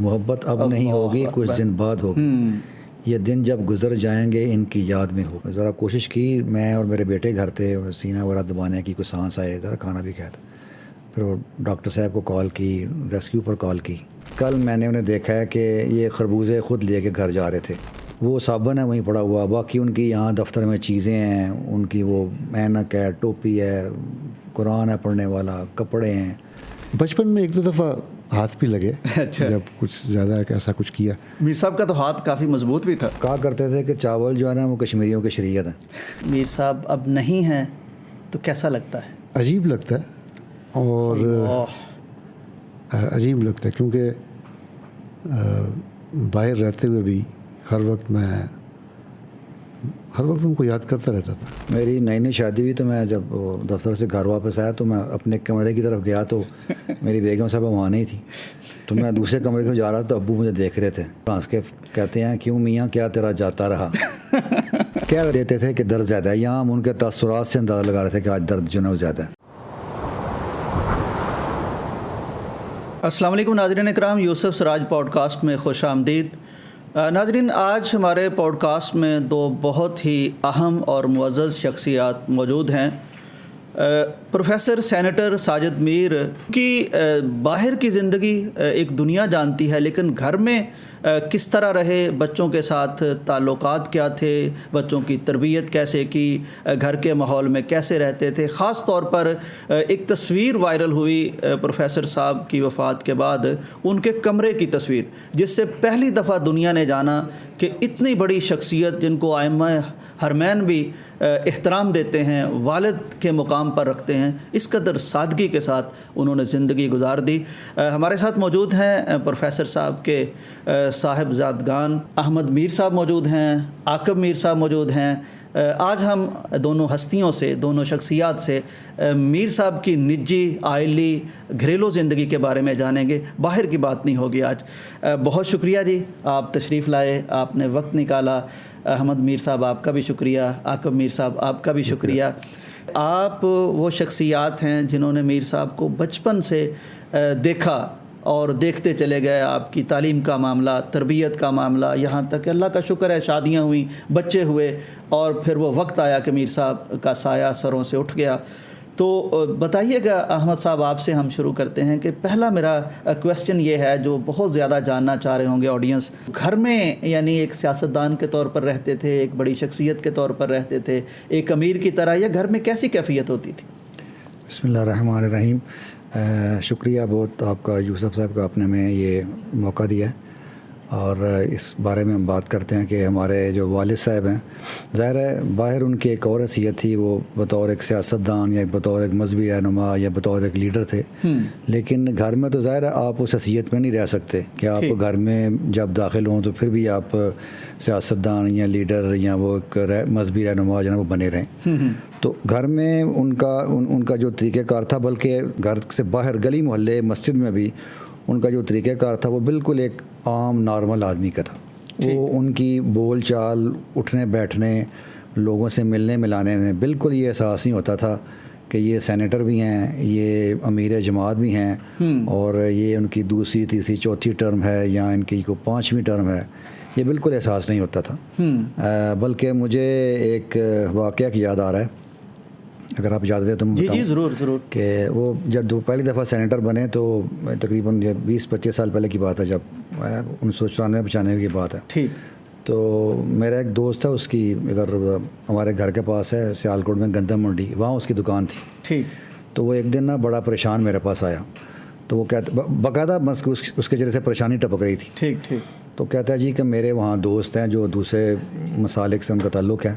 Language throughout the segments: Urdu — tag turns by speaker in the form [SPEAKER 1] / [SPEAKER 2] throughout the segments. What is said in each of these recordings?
[SPEAKER 1] محبت اب نہیں ہوگی، کچھ دن بعد ہوگی، یہ دن جب گزر جائیں گے ان کی یاد میں ہو. ذرا کوشش کی، میں اور میرے بیٹے گھر تھے، سینہ وغیرہ دبانے کی، کوئی سانس آئے، ذرا کھانا بھی کھایا تھا. پھر وہ ڈاکٹر صاحب کو کال کی، ریسکیو پر کال کی. کل میں نے انہیں دیکھا ہے کہ یہ خربوزے خود لے کے گھر جا رہے تھے. وہ صابن ہے وہیں پڑا ہوا، باقی ان کی یہاں دفتر میں چیزیں ہیں، ان کی وہ اینک ہے، ٹوپی ہے، قرآن ہے پڑھنے والا، کپڑے ہیں.
[SPEAKER 2] بچپن میں ایک دو دفعہ ہاتھ بھی لگے.
[SPEAKER 3] اچھا.
[SPEAKER 2] جب کچھ زیادہ ایسا کچھ کیا.
[SPEAKER 3] میر صاحب کا تو ہاتھ کافی مضبوط بھی تھا.
[SPEAKER 1] کہا کرتے تھے کہ چاول جو ہے نا وہ کشمیریوں کی شریعت ہے.
[SPEAKER 3] میر صاحب اب نہیں ہیں تو کیسا لگتا ہے؟
[SPEAKER 2] عجیب لگتا ہے، اور عجیب لگتا ہے کیونکہ باہر رہتے ہوئے بھی ہر وقت ان کو یاد کرتا رہتا تھا.
[SPEAKER 1] میری نئی نئی شادی ہوئی تو میں جب دفتر سے گھر واپس آیا تو میں اپنے کمرے کی طرف گیا تو میری بیگم صاحبہ وہاں نہیں تھی. تو میں دوسرے کمرے کی جا رہا تھا تو ابو مجھے دیکھ رہے تھے، ہنس کے کہتے ہیں کیوں میاں کیا تیرا جاتا رہا. کہہ دیتے تھے کہ درد زیادہ ہے. یہاں ہم ان کے تاثرات سے اندازہ لگا رہے تھے کہ آج درد جو ہے وہ زیادہ ہے.
[SPEAKER 3] السلام علیکم ناظرین اکرام، یوسف سراج پوڈ کاسٹ میں خوش آمدید. ناظرین، آج ہمارے پوڈ کاسٹ میں دو بہت ہی اہم اور معزز شخصیات موجود ہیں. پروفیسر سینیٹر ساجد میر کی باہر کی زندگی ایک دنیا جانتی ہے، لیکن گھر میں کس طرح رہے، بچوں کے ساتھ تعلقات کیا تھے، بچوں کی تربیت کیسے کی، گھر کے ماحول میں کیسے رہتے تھے. خاص طور پر ایک تصویر وائرل ہوئی پروفیسر صاحب کی وفات کے بعد، ان کے کمرے کی تصویر، جس سے پہلی دفعہ دنیا نے جانا کہ اتنی بڑی شخصیت جن کو ائمہ حرمین بھی احترام دیتے ہیں، والد کے مقام پر رکھتے ہیں، اس قدر سادگی کے ساتھ انہوں نے زندگی گزار دی. ہمارے ساتھ موجود ہیں پروفیسر صاحب کے صاحب زادگان احمد میر صاحب موجود ہیں، عاقب میر صاحب موجود ہیں. آج ہم دونوں ہستیوں سے، دونوں شخصیات سے میر صاحب کی نجی، عائلی، گھریلو زندگی کے بارے میں جانیں گے. باہر کی بات نہیں ہوگی آج. بہت شکریہ جی، آپ تشریف لائے، آپ نے وقت نکالا. احمد میر صاحب آپ کا بھی شکریہ، عاقب میر صاحب آپ کا بھی شکریہ. آپ وہ شخصیات ہیں جنہوں نے میر صاحب کو بچپن سے دیکھا اور دیکھتے چلے گئے. آپ کی تعلیم کا معاملہ، تربیت کا معاملہ، یہاں تک کہ اللہ کا شکر ہے شادیاں ہوئیں، بچے ہوئے، اور پھر وہ وقت آیا کہ میر صاحب کا سایہ سروں سے اٹھ گیا. تو بتائیے گا احمد صاحب، آپ سے ہم شروع کرتے ہیں کہ پہلا میرا کویسچن یہ ہے جو بہت زیادہ جاننا چاہ رہے ہوں گے آڈینس. گھر میں یعنی ایک سیاستدان کے طور پر رہتے تھے، ایک بڑی شخصیت کے طور پر رہتے تھے، ایک امیر کی طرح، یا گھر میں کیسی کیفیت ہوتی تھی؟
[SPEAKER 1] بسم اللہ الرحمن الرحیم. شکریہ بہت آپ کا یوسف صاحب کا، آپ نے ہمیں یہ موقع دیا ہے اور اس بارے میں ہم بات کرتے ہیں کہ ہمارے جو والد صاحب ہیں، ظاہر ہے باہر ان کی ایک اور حیثیت تھی، وہ بطور ایک سیاستدان یا بطور ایک مذہبی رہنما یا بطور ایک لیڈر تھے. لیکن گھر میں تو ظاہر ہے آپ اس حیثیت میں نہیں رہ سکتے کہ آپ گھر میں جب داخل ہوں تو پھر بھی آپ سیاستدان یا لیڈر یا وہ ایک مذہبی رہنما جو ہے وہ بنے رہیں. تو گھر میں ان کا جو طریقہ کار تھا، بلکہ گھر سے باہر گلی محلے مسجد میں بھی ان کا جو طریقہ کار تھا وہ بالکل ایک عام نارمل آدمی کا تھا. وہ ان کی بول چال، اٹھنے بیٹھنے، لوگوں سے ملنے ملانے میں بالکل یہ احساس نہیں ہوتا تھا کہ یہ سینیٹر بھی ہیں، یہ امیر جماعت بھی ہیں، اور یہ ان کی دوسری تیسری چوتھی ٹرم ہے یا ان کی کوئی 5ویں ٹرم ہے. یہ بالکل احساس نہیں ہوتا تھا. بلکہ مجھے ایک واقعہ کی یاد آ رہا ہے، اگر آپ یاد دیں تو میں بتاؤں.
[SPEAKER 3] جی ضرور ضرور. کہ
[SPEAKER 1] وہ جب پہلی دفعہ سینیٹر بنے تو تقریباً 20-25 سال پہلے کی بات ہے، جب 1994-95 کی بات ہے.
[SPEAKER 3] ٹھیک.
[SPEAKER 1] تو میرا ایک دوست ہے، اس کی ادھر ہمارے گھر کے پاس ہے سیالکوٹ میں گندم منڈی، وہاں اس کی دکان تھی.
[SPEAKER 3] ٹھیک.
[SPEAKER 1] تو وہ ایک دن نا بڑا پریشان میرے پاس آیا. تو وہ کہتا باقاعدہ اس کے ذریعے سے پریشانی ٹپک رہی تھی.
[SPEAKER 3] ٹھیک ٹھیک.
[SPEAKER 1] تو کہتا ہے جی کہ میرے وہاں دوست ہیں جو دوسرے مسالک سے ان کا تعلق ہے.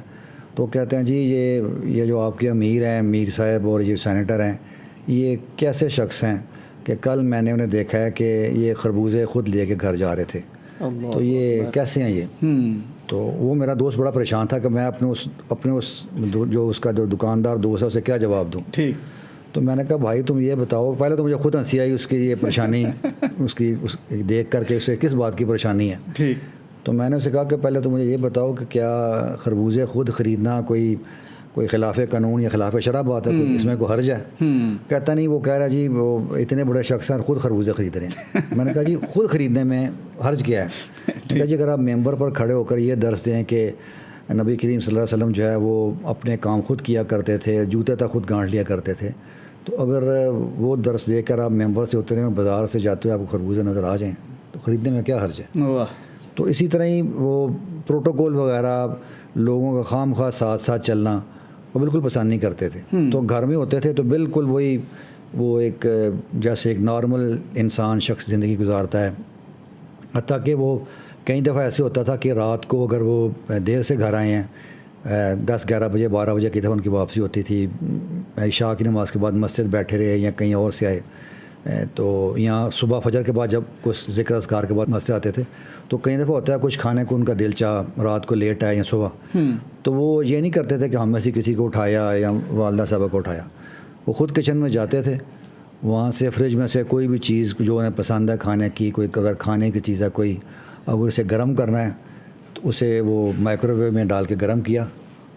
[SPEAKER 1] تو کہتے ہیں جی یہ جو آپ کے امیر ہیں، میر صاحب، اور یہ سینیٹر ہیں، یہ کیسے شخص ہیں کہ کل میں نے انہیں دیکھا ہے کہ یہ خربوزے خود لے کے گھر جا رہے تھے. تو یہ کیسے ہیں یہ؟ تو وہ میرا دوست بڑا پریشان تھا کہ میں اپنے اس کا جو دکاندار دوست ہے اسے کیا جواب دوں.
[SPEAKER 3] ٹھیک.
[SPEAKER 1] تو میں نے کہا بھائی تم یہ بتاؤ، پہلے تو مجھے خود ہنسی آئی اس کی یہ پریشانی اس دیکھ کر کے اسے کس بات کی پریشانی ہے.
[SPEAKER 3] ٹھیک.
[SPEAKER 1] تو میں نے اسے کہا کہ پہلے تو مجھے یہ بتاؤ کہ کیا خربوزے خود خریدنا کوئی کوئی خلاف قانون یا خلاف شرع بات ہے، اس میں کوئی حرج ہے؟ کہتا نہیں، وہ کہہ رہا جی وہ اتنے بڑے شخص ہیں خود خربوزے خرید رہے ہیں۔ میں نے کہا جی خود خریدنے میں حرج کیا ہے؟ میں نے کہا جی اگر آپ ممبر پر کھڑے ہو کر یہ درس دیں کہ نبی کریم صلی اللہ علیہ وسلم جو ہے وہ اپنے کام خود کیا کرتے تھے، جوتے تک خود گانٹ لیا کرتے تھے، تو اگر وہ درس دے کر آپ ممبر سے اتریں، بازار سے جاتے ہوئے آپ کو خربوزے نظر آ جائیں تو خریدنے میں کیا حرج ہے؟ تو اسی طرح ہی وہ پروٹوکول وغیرہ لوگوں کا خام خواہ ساتھ ساتھ چلنا وہ بالکل پسند نہیں کرتے تھے۔ تو گھر میں ہوتے تھے تو بالکل وہی وہ ایک جیسے ایک نارمل انسان شخص زندگی گزارتا ہے، حتیٰ کہ وہ کئی دفعہ ایسے ہوتا تھا کہ رات کو اگر وہ دیر سے گھر آئے ہیں 10-11 بجے 12 بجے کی دفعہ ان کی واپسی ہوتی تھی، عشاء کی نماز کے بعد مسجد بیٹھے رہے یا کہیں اور سے آئے، تو یہاں صبح فجر کے بعد جب کچھ ذکر اذکار کے بعد مسجد آتے تھے تو کئی دفعہ ہوتا ہے کچھ کھانے کو ان کا دل چاہ رات کو لیٹ آئے یا صبح، تو وہ یہ نہیں کرتے تھے کہ ہم میں سے کسی کو اٹھایا یا والدہ صاحبہ کو اٹھایا، وہ خود کچن میں جاتے تھے، وہاں سے فریج میں سے کوئی بھی چیز جو انہیں پسند ہے کھانے کی، کوئی اگر کھانے کی چیز ہے کوئی، اگر اسے گرم کرنا ہے تو اسے وہ مائکرو ویو میں ڈال کے گرم کیا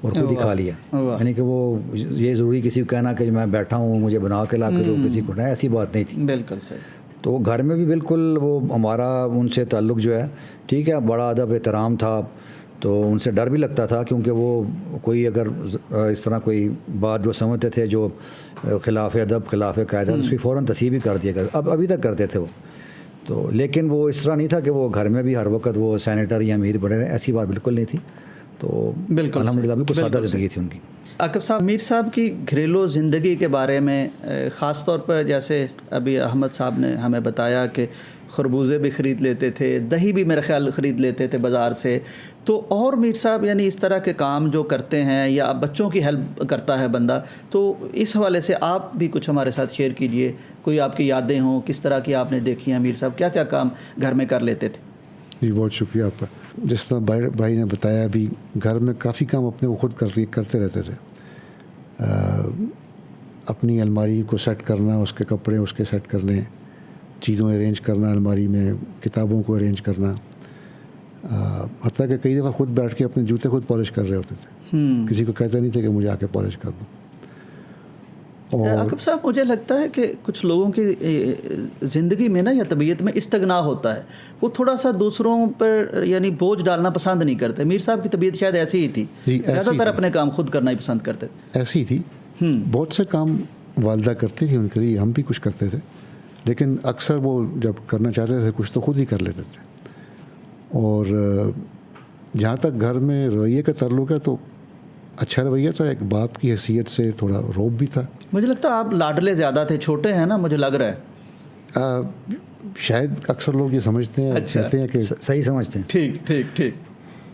[SPEAKER 1] اور خود ہی کھا لیا۔ یعنی کہ وہ یہ ضروری کسی کو کہنا کہ میں بیٹھا ہوں مجھے بنا کے لا کے دو، کسی کو نہیں، ایسی بات نہیں تھی۔
[SPEAKER 3] بالکل صحیح۔
[SPEAKER 1] تو گھر میں بھی بالکل وہ ہمارا ان سے تعلق جو ہے ٹھیک ہے، بڑا ادب احترام تھا، تو ان سے ڈر بھی لگتا تھا کیونکہ وہ کوئی اگر اس طرح کوئی بات جو سمجھتے تھے جو خلاف ادب خلاف قاعدہ اس کی فوراً تصحیح بھی کر دیا کرتے، ابھی تک کرتے تھے وہ تو، لیکن وہ اس طرح نہیں تھا کہ وہ گھر میں بھی ہر وقت وہ سینیٹر یا امیر بنے رہے، ایسی بات بالکل نہیں تھی۔ تو
[SPEAKER 3] بالکل
[SPEAKER 1] الحمدللہ بالکل سادہ زندگی تھی ان کی۔
[SPEAKER 3] عاقب صاحب، میر صاحب کی گھریلو زندگی کے بارے میں خاص طور پر جیسے ابھی احمد صاحب نے ہمیں بتایا کہ خربوزے بھی خرید لیتے تھے، دہی بھی میرا خیال خرید لیتے تھے بازار سے، تو اور میر صاحب یعنی اس طرح کے کام جو کرتے ہیں یا بچوں کی ہیلپ کرتا ہے بندہ، تو اس حوالے سے آپ بھی کچھ ہمارے ساتھ شیئر کیجئے، کوئی آپ کی یادیں ہوں، کس طرح کی آپ نے دیکھی ہیں میر صاحب، کیا کیا کام گھر میں کر لیتے تھے؟
[SPEAKER 2] جی بہت شکریہ آپ کا۔ جس طرح بھائی نے بتایا ابھی، گھر میں کافی کام اپنے وہ خود کرتے رہتے تھے، اپنی الماری کو سیٹ کرنا، اس کے کپڑے اس کے سیٹ کرنے، چیزوں ارینج کرنا الماری میں، کتابوں کو ارینج کرنا، حتیٰ کہ کئی دفعہ خود بیٹھ کے اپنے جوتے خود پالش کر رہے ہوتے تھے، کسی کو کہتے نہیں تھے کہ مجھے آ کے پالش کر دو۔
[SPEAKER 3] عاقب صاحب، مجھے لگتا ہے کہ کچھ لوگوں کی زندگی میں نا یا طبیعت میں استغنا ہوتا ہے، وہ تھوڑا سا دوسروں پر یعنی بوجھ ڈالنا پسند نہیں کرتے۔ میر صاحب کی طبیعت شاید ایسی ہی تھی، زیادہ تر اپنے کام خود کرنا ہی پسند کرتے تھے۔
[SPEAKER 2] ایسی تھی، بہت سے کام والدہ کرتی تھی ان کے لیے، ہم بھی کچھ کرتے تھے، لیکن اکثر وہ جب کرنا چاہتے تھے کچھ تو خود ہی کر لیتے تھے۔ اور جہاں تک گھر میں رویے کا تعلق ہے تو اچھا رویہ تھا، ایک باپ کی حیثیت سے تھوڑا روب بھی تھا۔
[SPEAKER 3] مجھے لگتا ہے آپ لاڈلے زیادہ تھے، چھوٹے ہیں نا، مجھے لگ رہا ہے
[SPEAKER 2] شاید اکثر لوگ یہ سمجھتے ہیں، کہتے ہیں کہ
[SPEAKER 1] صحیح سمجھتے ہیں۔
[SPEAKER 3] ٹھیک ٹھیک ٹھیک۔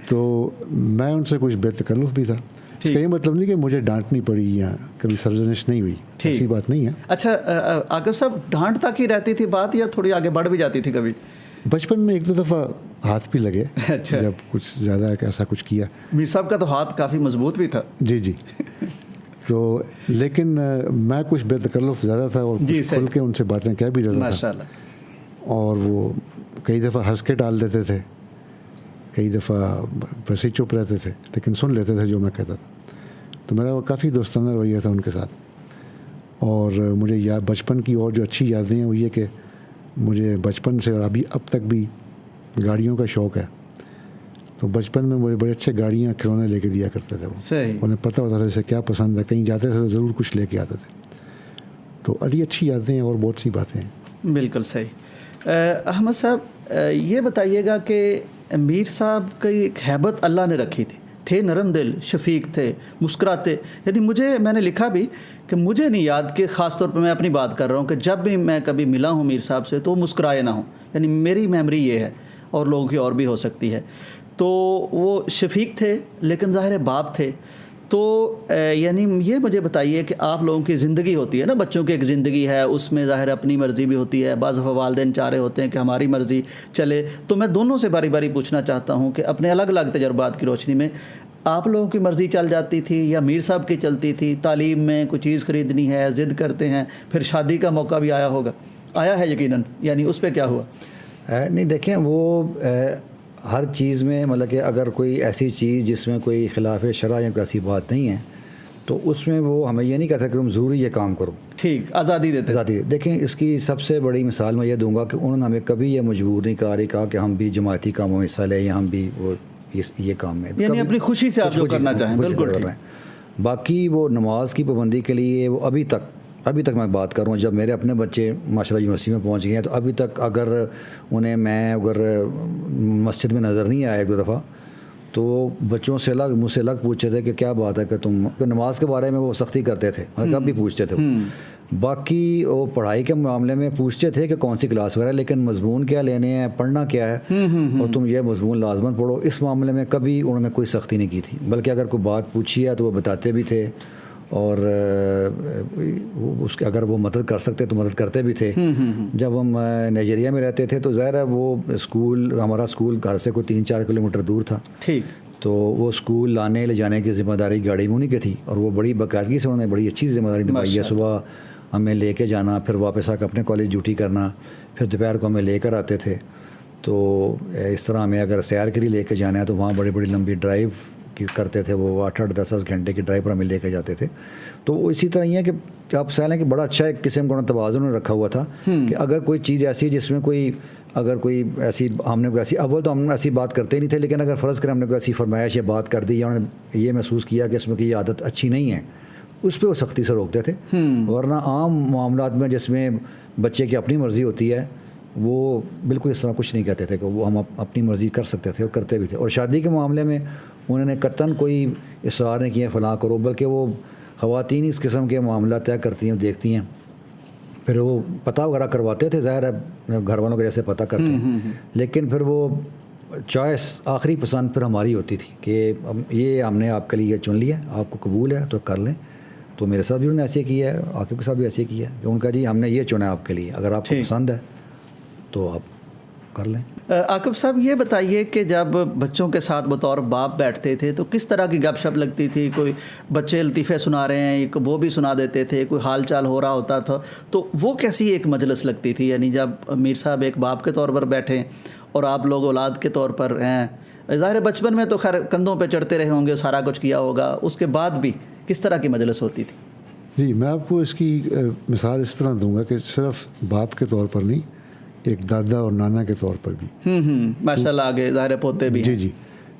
[SPEAKER 2] تو میں ان سے کچھ بے تکلف بھی تھا، اس کا یہ مطلب نہیں کہ مجھے ڈانٹنی پڑی یا کبھی سرزنش نہیں ہوئی، ایسی بات نہیں ہے۔
[SPEAKER 3] اچھا عاقب صاحب، ڈانٹ تک ہی رہتی تھی بات یا تھوڑی آگے بڑھ بھی جاتی تھی کبھی؟
[SPEAKER 2] بچپن میں ایک دو دفعہ ہاتھ بھی لگے، جب کچھ زیادہ ایسا کچھ کیا۔
[SPEAKER 3] میر صاحب کا تو ہاتھ کافی مضبوط بھی تھا۔
[SPEAKER 2] جی جی۔ تو لیکن میں کچھ بے تکلف زیادہ تھا اور کھل کے ان سے باتیں کہہ بھی دیتا تھا،
[SPEAKER 3] ماشاءاللہ۔
[SPEAKER 2] اور وہ کئی دفعہ ہنس کے ڈال دیتے تھے، کئی دفعہ ویسے ہی چپ رہتے تھے لیکن سن لیتے تھے جو میں کہتا تھا۔ تو میرا کافی دوستانہ رویہ تھا ان کے ساتھ۔ اور مجھے بچپن کی اور جو اچھی یادیں ہیں وہ یہ کہ مجھے بچپن سے اور اب تک بھی گاڑیوں کا شوق ہے، تو بچپن میں مجھے بڑے اچھے گاڑیاں کھلونے لے کے دیا کرتے تھے وہ، انہیں پتہ ہوتا تھا اسے کیا پسند ہے، کہیں جاتے تھے تو ضرور کچھ لے کے آتے تھے۔ تو بڑی اچھی یادیں ہیں اور بہت سی باتیں ہیں۔
[SPEAKER 3] بالکل صحیح۔ احمد صاحب یہ بتائیے گا کہ میر صاحب کی ایک ہیبت اللہ نے رکھی تھے نرم دل، شفیق تھے، مسکراتے، یعنی میں نے لکھا بھی کہ مجھے نہیں یاد کہ خاص طور پر میں اپنی بات کر رہا ہوں کہ جب بھی میں کبھی ملا ہوں میر صاحب سے تو وہ مسکرائے نہ ہوں، یعنی میری میموری یہ ہے، اور لوگوں کی اور بھی ہو سکتی ہے۔ تو وہ شفیق تھے لیکن ظاہر باپ تھے، تو یعنی یہ مجھے بتائیے کہ آپ لوگوں کی زندگی ہوتی ہے نا، بچوں کی ایک زندگی ہے، اس میں ظاہر اپنی مرضی بھی ہوتی ہے، بعض والدین چاہ رہے ہوتے ہیں کہ ہماری مرضی چلے، تو میں دونوں سے باری باری پوچھنا چاہتا ہوں کہ اپنے الگ الگ تجربات کی روشنی میں آپ لوگوں کی مرضی چل جاتی تھی یا میر صاحب کی چلتی تھی؟ تعلیم میں کوئی چیز خریدنی ہے، ضد کرتے ہیں، پھر شادی کا موقع بھی آیا ہے یقیناً، یعنی اس پہ کیا ہوا؟
[SPEAKER 1] نہیں دیکھیں، وہ ہر چیز میں مطلب کہ اگر کوئی ایسی چیز جس میں کوئی خلاف شرع یا کوئی ایسی بات نہیں ہے تو اس میں وہ ہمیں یہ نہیں کہتا کہ تم ضروری یہ کام کرو.
[SPEAKER 3] ٹھیک, آزادی دیتے.
[SPEAKER 1] آزادی. دیکھیں اس کی سب سے بڑی مثال میں یہ دوں گا کہ انہوں نے ہمیں کبھی یہ مجبور نہیں کہا کہ ہم بھی جماعتی کاموں میں حصہ لیں یا ہم بھی وہ یہ کام میں,
[SPEAKER 3] یعنی اپنی خوشی سے آپ جو کرنا چاہیں. بالکل
[SPEAKER 1] کر رہے ہیں. باقی وہ نماز کی پابندی کے لیے وہ ابھی تک میں بات کروں, جب میرے اپنے بچے ماشاء اللہ یونیورسٹی میں پہنچ گئے ہیں تو ابھی تک اگر انہیں میں مسجد میں نظر نہیں آیا ایک دو دفعہ تو بچوں سے مجھ سے پوچھتے تھے کہ کیا بات ہے کہ تم نماز کے بارے میں وہ سختی کرتے تھے, کب بھی پوچھتے تھے. باقی وہ پڑھائی کے معاملے میں پوچھتے تھے کہ کون سی کلاس وغیرہ, لیکن مضمون کیا لینے ہیں, پڑھنا کیا ہے اور تم یہ مضمون لازماً پڑھو, اس معاملے میں کبھی انہوں نے کوئی سختی نہیں کی تھی. بلکہ اگر کوئی بات پوچھی ہے تو وہ بتاتے بھی تھے اور اگر وہ مدد کر سکتے تو مدد کرتے بھی تھے. جب ہم نائجیریا میں رہتے تھے تو ظاہر ہے وہ ہمارا اسکول گھر سے کوئی 3-4 کلومیٹر دور تھا.
[SPEAKER 3] ٹھیک.
[SPEAKER 1] تو وہ اسکول لانے لے جانے کی ذمہ داری گاڑی میں انہیں کی تھی اور وہ بڑی باقاعدگی سے انہوں نے بڑی اچھی ذمہ داری نبھائی ہے. صبح ہمیں لے کے جانا, پھر واپس آ کے اپنے کالج ڈیوٹی کرنا, پھر دوپہر کو ہمیں لے کر آتے تھے. تو اس طرح ہمیں اگر سیر کے لیے لے کے جانا ہے تو وہاں بڑی بڑی لمبی ڈرائیو کرتے تھے, وہ 8-10 گھنٹے کی ڈرائیو پر ہمیں لے کے جاتے تھے. تو اسی طرح یہ ہے کہ آپ سہل ہیں کہ بڑا اچھا ایک قسم کا توازن نے رکھا ہوا تھا کہ اگر کوئی چیز ایسی جس میں کوئی ایسی ہم نے کوئی ایسی اول تو ہم ایسی بات کرتے نہیں تھے, لیکن اگر فرض کریں ہم نے کوئی ایسی فرمائش یا بات کر دی یا انہوں نے یہ محسوس کیا کہ اس میں کہ یہ عادت اچھی نہیں ہے, اس پہ وہ سختی سے روکتے تھے. ورنہ عام معاملات میں جس میں بچے کی اپنی مرضی ہوتی ہے وہ بالکل اس طرح کچھ نہیں کہتے تھے کہ وہ ہم اپنی مرضی کر سکتے تھے اور کرتے بھی تھے. اور شادی کے معاملے میں انہوں نے قطعاً کوئی اصرار نہیں کیا فلاں کرو, بلکہ وہ خواتین اس قسم کے معاملات طے کرتی ہیں, دیکھتی ہیں, پھر وہ پتہ وغیرہ کرواتے تھے, ظاہر ہے گھر والوں کے جیسے پتہ کرتے ہیں, لیکن پھر وہ چوائس آخری پسند پھر ہماری ہوتی تھی کہ یہ ہم نے آپ کے لیے چن لیا, آپ کو قبول ہے تو کر لیں. تو میرے ساتھ بھی انہوں نے ایسے کیا ہے, عاقب کے ساتھ بھی ایسے کیا ہے کہ ان کا جی ہم نے یہ چنا ہے آپ کے لیے, اگر آپ کو پسند ہے تو آپ کر لیں.
[SPEAKER 3] عاقب صاحب یہ بتائیے کہ جب بچوں کے ساتھ بطور باپ بیٹھتے تھے تو کس طرح کی گپ شپ لگتی تھی؟ کوئی بچے لطیفے سنا رہے ہیں, وہ بھی سنا دیتے تھے, کوئی حال چال ہو رہا ہوتا تھا, تو وہ کیسی ایک مجلس لگتی تھی؟ یعنی جب میر صاحب ایک باپ کے طور پر بیٹھیں اور آپ لوگ اولاد کے طور پر ہیں, ظاہر بچپن میں تو خیر کندھوں پہ چڑھتے رہے ہوں گے, سارا کچھ کیا ہوگا, اس کے بعد بھی کس طرح کی مجلس ہوتی تھی؟
[SPEAKER 2] جی میں آپ کو اس کی مثال اس طرح دوں گا کہ صرف باپ کے طور پر نہیں, ایک دادا اور نانا کے طور پر بھی.
[SPEAKER 3] ماشاء اللہ آگے ظاہر پوتے بھی ہیں.
[SPEAKER 2] جی